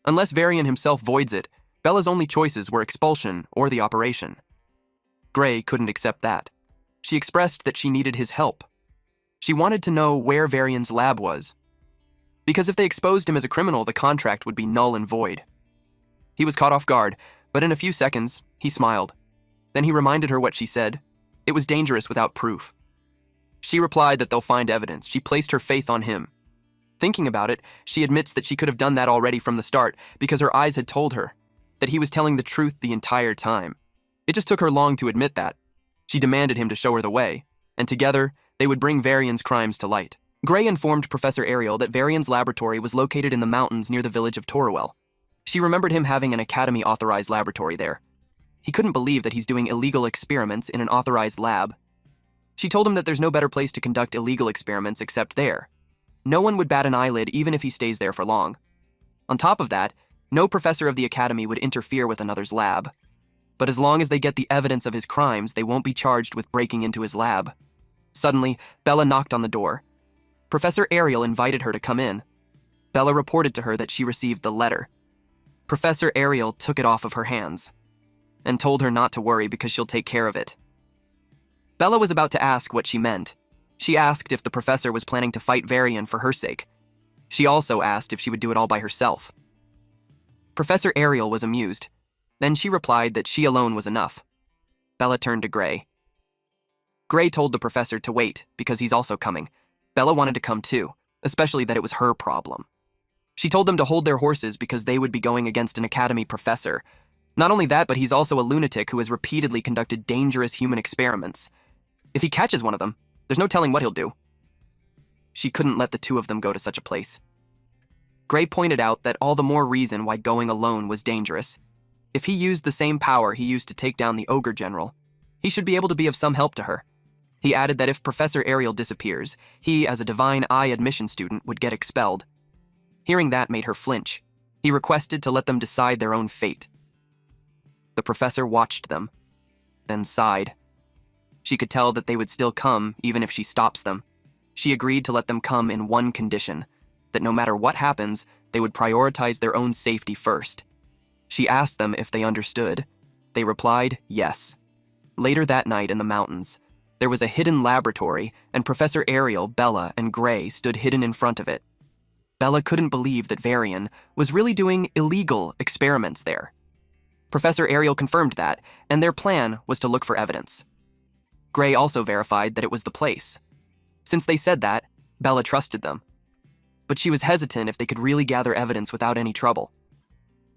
Unless Varian himself voids it, Bella's only choices were expulsion or the operation. Gray couldn't accept that. She expressed that she needed his help. She wanted to know where Varian's lab was, because if they exposed him as a criminal, the contract would be null and void. He was caught off guard, but in a few seconds, he smiled. Then he reminded her what she said. It was dangerous without proof. She replied that they'll find evidence. She placed her faith on him. Thinking about it, she admits that she could have done that already from the start because her eyes had told her that he was telling the truth the entire time. It just took her long to admit that. She demanded him to show her the way, and together, they would bring Varian's crimes to light. Gray informed Professor Ariel that Varian's laboratory was located in the mountains near the village of Toruel. She remembered him having an academy-authorized laboratory there. He couldn't believe that he's doing illegal experiments in an authorized lab. She told him that there's no better place to conduct illegal experiments except there. No one would bat an eyelid even if he stays there for long. On top of that, no professor of the academy would interfere with another's lab. But as long as they get the evidence of his crimes, they won't be charged with breaking into his lab. Suddenly, Bella knocked on the door. Professor Ariel invited her to come in. Bella reported to her that she received the letter. Professor Ariel took it off of her hands and told her not to worry because she'll take care of it. Bella was about to ask what she meant. She asked if the professor was planning to fight Varian for her sake. She also asked if she would do it all by herself. Professor Ariel was amused. Then she replied that she alone was enough. Bella turned to Gray. Gray told the professor to wait because he's also coming. Bella wanted to come too, especially that it was her problem. She told them to hold their horses because they would be going against an academy professor. Not only that, but he's also a lunatic who has repeatedly conducted dangerous human experiments. If he catches one of them, there's no telling what he'll do. She couldn't let the two of them go to such a place. Gray pointed out that all the more reason why going alone was dangerous. If he used the same power he used to take down the ogre general, he should be able to be of some help to her. He added that if Professor Ariel disappears, he, as a Divine Eye admission student, would get expelled. Hearing that made her flinch. He requested to let them decide their own fate. The professor watched them, then sighed. She could tell that they would still come even if she stops them. She agreed to let them come in one condition, that no matter what happens, they would prioritize their own safety first. She asked them if they understood. They replied, yes. Later that night in the mountains, there was a hidden laboratory, and Professor Ariel, Bella, and Gray stood hidden in front of it. Bella couldn't believe that Varian was really doing illegal experiments there. Professor Ariel confirmed that, and their plan was to look for evidence. Gray also verified that it was the place. Since they said that, Bella trusted them. But she was hesitant if they could really gather evidence without any trouble.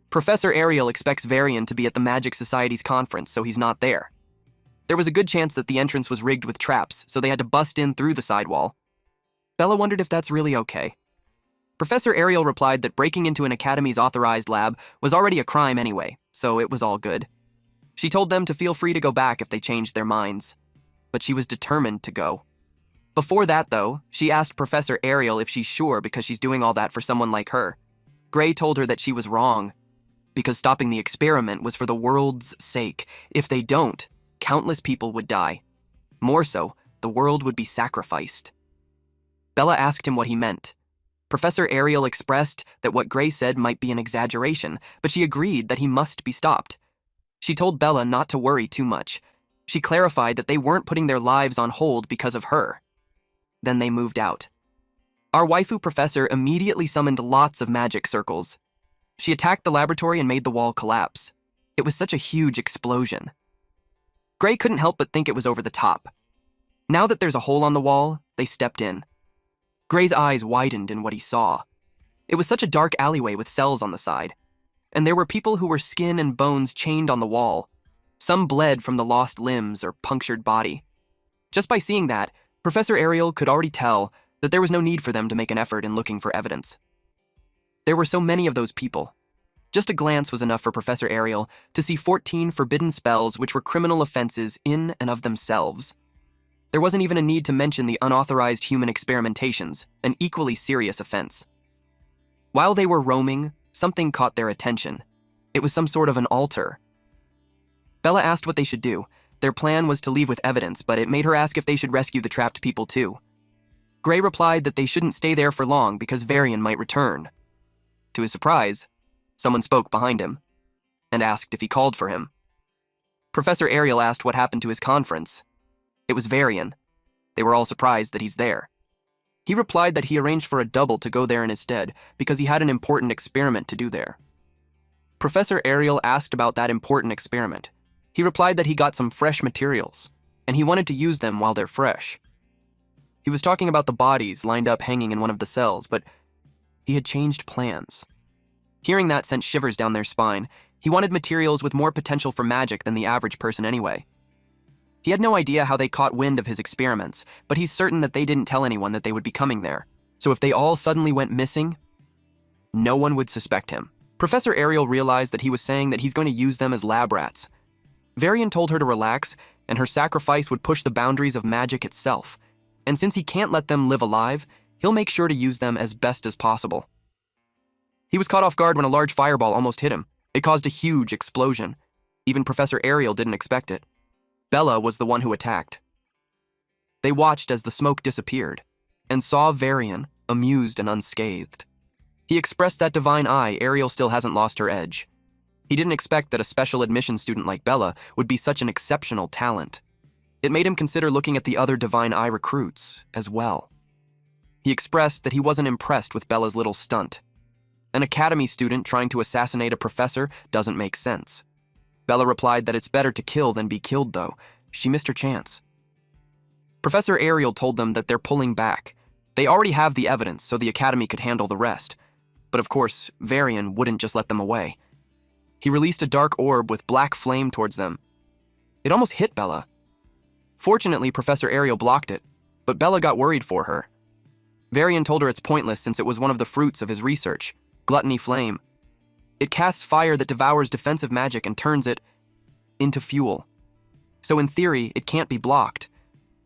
Professor Ariel expects Varian to be at the Magic Society's conference, so he's not there. There was a good chance that the entrance was rigged with traps, so they had to bust in through the sidewall. Bella wondered if that's really okay. Professor Ariel replied that breaking into an academy's authorized lab was already a crime anyway, so it was all good. She told them to feel free to go back if they changed their minds, but she was determined to go. Before that, though, she asked Professor Ariel if she's sure because she's doing all that for someone like her. Gray told her that she was wrong, because stopping the experiment was for the world's sake. If they don't, countless people would die. More so, the world would be sacrificed. Bella asked him what he meant. Professor Ariel expressed that what Gray said might be an exaggeration, but she agreed that he must be stopped. She told Bella not to worry too much. She clarified that they weren't putting their lives on hold because of her. Then they moved out. Our waifu professor immediately summoned lots of magic circles. She attacked the laboratory and made the wall collapse. It was such a huge explosion. Gray couldn't help but think it was over the top. Now that there's a hole on the wall, they stepped in. Gray's eyes widened in what he saw. It was such a dark alleyway with cells on the side, and there were people who were skin and bones chained on the wall. Some bled from the lost limbs or punctured body. Just by seeing that, Professor Ariel could already tell that there was no need for them to make an effort in looking for evidence. There were so many of those people. Just a glance was enough for Professor Ariel to see 14 forbidden spells which were criminal offenses in and of themselves. There wasn't even a need to mention the unauthorized human experimentations, an equally serious offense. While they were roaming, something caught their attention. It was some sort of an altar. Bella asked what they should do. Their plan was to leave with evidence, but it made her ask if they should rescue the trapped people too. Gray replied that they shouldn't stay there for long because Varian might return. To his surprise, someone spoke behind him and asked if he called for him. Professor Ariel asked what happened to his conference. It was Varian. They were all surprised that he's there. He replied that he arranged for a double to go there in his stead because he had an important experiment to do there. Professor Ariel asked about that important experiment. He replied that he got some fresh materials, and he wanted to use them while they're fresh. He was talking about the bodies lined up hanging in one of the cells, but he had changed plans. Hearing that sent shivers down their spine. He wanted materials with more potential for magic than the average person anyway. He had no idea how they caught wind of his experiments, but he's certain that they didn't tell anyone that they would be coming there. So if they all suddenly went missing, no one would suspect him. Professor Ariel realized that he was saying that he's going to use them as lab rats. Varian told her to relax, and her sacrifice would push the boundaries of magic itself. And since he can't let them live alive, he'll make sure to use them as best as possible. He was caught off guard when a large fireball almost hit him. It caused a huge explosion. Even Professor Ariel didn't expect it. Bella was the one who attacked. They watched as the smoke disappeared, and saw Varian, amused and unscathed. He expressed that divine eye Ariel still hasn't lost her edge. He didn't expect that a special admission student like Bella would be such an exceptional talent. It made him consider looking at the other divine eye recruits as well. He expressed that he wasn't impressed with Bella's little stunt. An academy student trying to assassinate a professor doesn't make sense. Bella replied that it's better to kill than be killed, though. She missed her chance. Professor Ariel told them that they're pulling back. They already have the evidence, so the academy could handle the rest. But of course, Varian wouldn't just let them away. He released a dark orb with black flame towards them. It almost hit Bella. Fortunately, Professor Ariel blocked it, but Bella got worried for her. Varian told her it's pointless since it was one of the fruits of his research, gluttony flame. It casts fire that devours defensive magic and turns it into fuel. So in theory, it can't be blocked.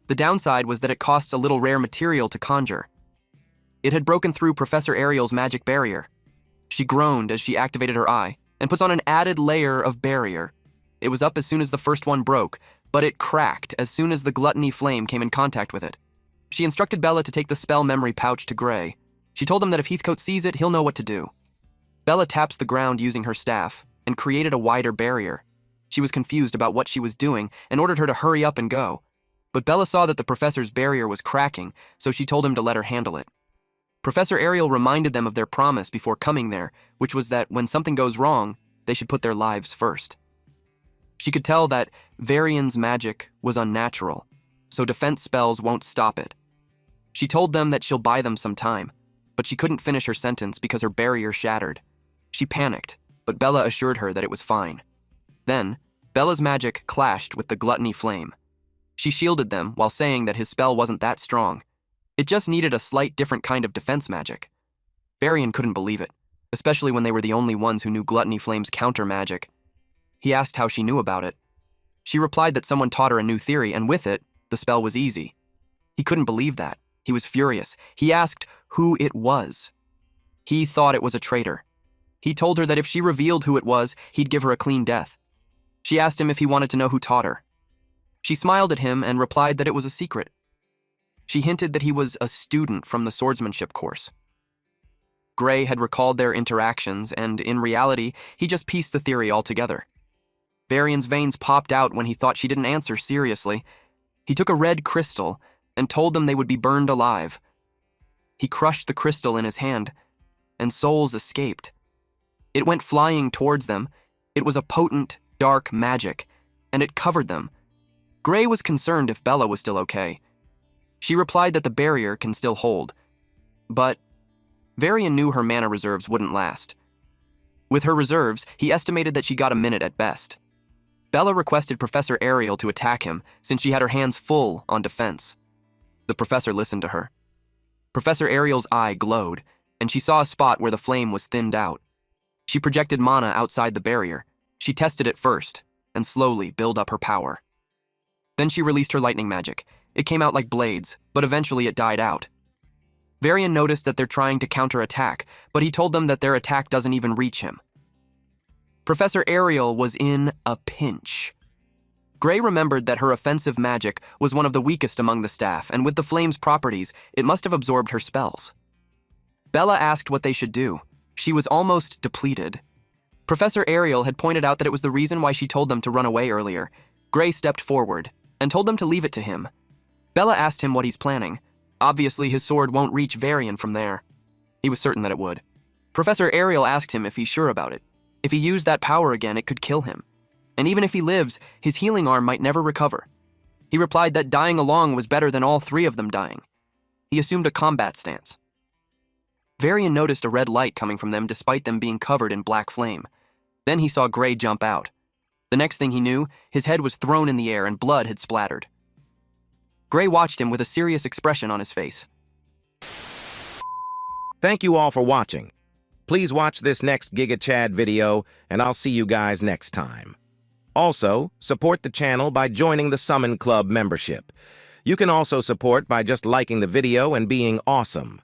The downside was that it costs a little rare material to conjure. It had broken through Professor Ariel's magic barrier. She groaned as she activated her eye and puts on an added layer of barrier. It was up as soon as the first one broke, but it cracked as soon as the gluttony flame came in contact with it. She instructed Bella to take the spell memory pouch to Gray. She told him that if Heathcote sees it, he'll know what to do. Bella taps the ground using her staff and created a wider barrier. She was confused about what she was doing and ordered her to hurry up and go. But Bella saw that the professor's barrier was cracking, so she told him to let her handle it. Professor Ariel reminded them of their promise before coming there, which was that when something goes wrong, they should put their lives first. She could tell that Varian's magic was unnatural, so defense spells won't stop it. She told them that she'll buy them some time, but she couldn't finish her sentence because her barrier shattered. She panicked, but Bella assured her that it was fine. Then, Bella's magic clashed with the gluttony flame. She shielded them while saying that his spell wasn't that strong. It just needed a slight different kind of defense magic. Varian couldn't believe it, especially when they were the only ones who knew gluttony flame's counter magic. He asked how she knew about it. She replied that someone taught her a new theory, and with it, the spell was easy. He couldn't believe that. He was furious. He asked who it was. He thought it was a traitor. He told her that if she revealed who it was, he'd give her a clean death. She asked him if he wanted to know who taught her. She smiled at him and replied that it was a secret. She hinted that he was a student from the swordsmanship course. Gray had recalled their interactions, and in reality, he just pieced the theory all together. Varian's veins popped out when he thought she didn't answer seriously. He took a red crystal and told them they would be burned alive. He crushed the crystal in his hand, and souls escaped. It went flying towards them. It was a potent, dark magic, and it covered them. Gray was concerned if Bella was still okay. She replied that the barrier can still hold. But Varian knew her mana reserves wouldn't last. With her reserves, he estimated that she got a minute at best. Bella requested Professor Ariel to attack him since she had her hands full on defense. The professor listened to her. Professor Ariel's eye glowed, and she saw a spot where the flame was thinned out. She projected mana outside the barrier. She tested it first, and slowly built up her power. Then she released her lightning magic. It came out like blades, but eventually it died out. Varian noticed that they're trying to counterattack, but he told them that their attack doesn't even reach him. Professor Ariel was in a pinch. Gray remembered that her offensive magic was one of the weakest among the staff, and with the flame's properties, it must have absorbed her spells. Bella asked what they should do. She was almost depleted. Professor Ariel had pointed out that it was the reason why she told them to run away earlier. Gray stepped forward and told them to leave it to him. Bella asked him what he's planning. Obviously, his sword won't reach Varian from there. He was certain that it would. Professor Ariel asked him if he's sure about it. If he used that power again, it could kill him. And even if he lives, his healing arm might never recover. He replied that dying along was better than all three of them dying. He assumed a combat stance. Varian noticed a red light coming from them despite them being covered in black flame. Then he saw Gray jump out. The next thing he knew, his head was thrown in the air and blood had splattered. Gray watched him with a serious expression on his face. Thank you all for watching. Please watch this next Giga Chad video, and I'll see you guys next time. Also, support the channel by joining the Summon Club membership. You can also support by just liking the video and being awesome.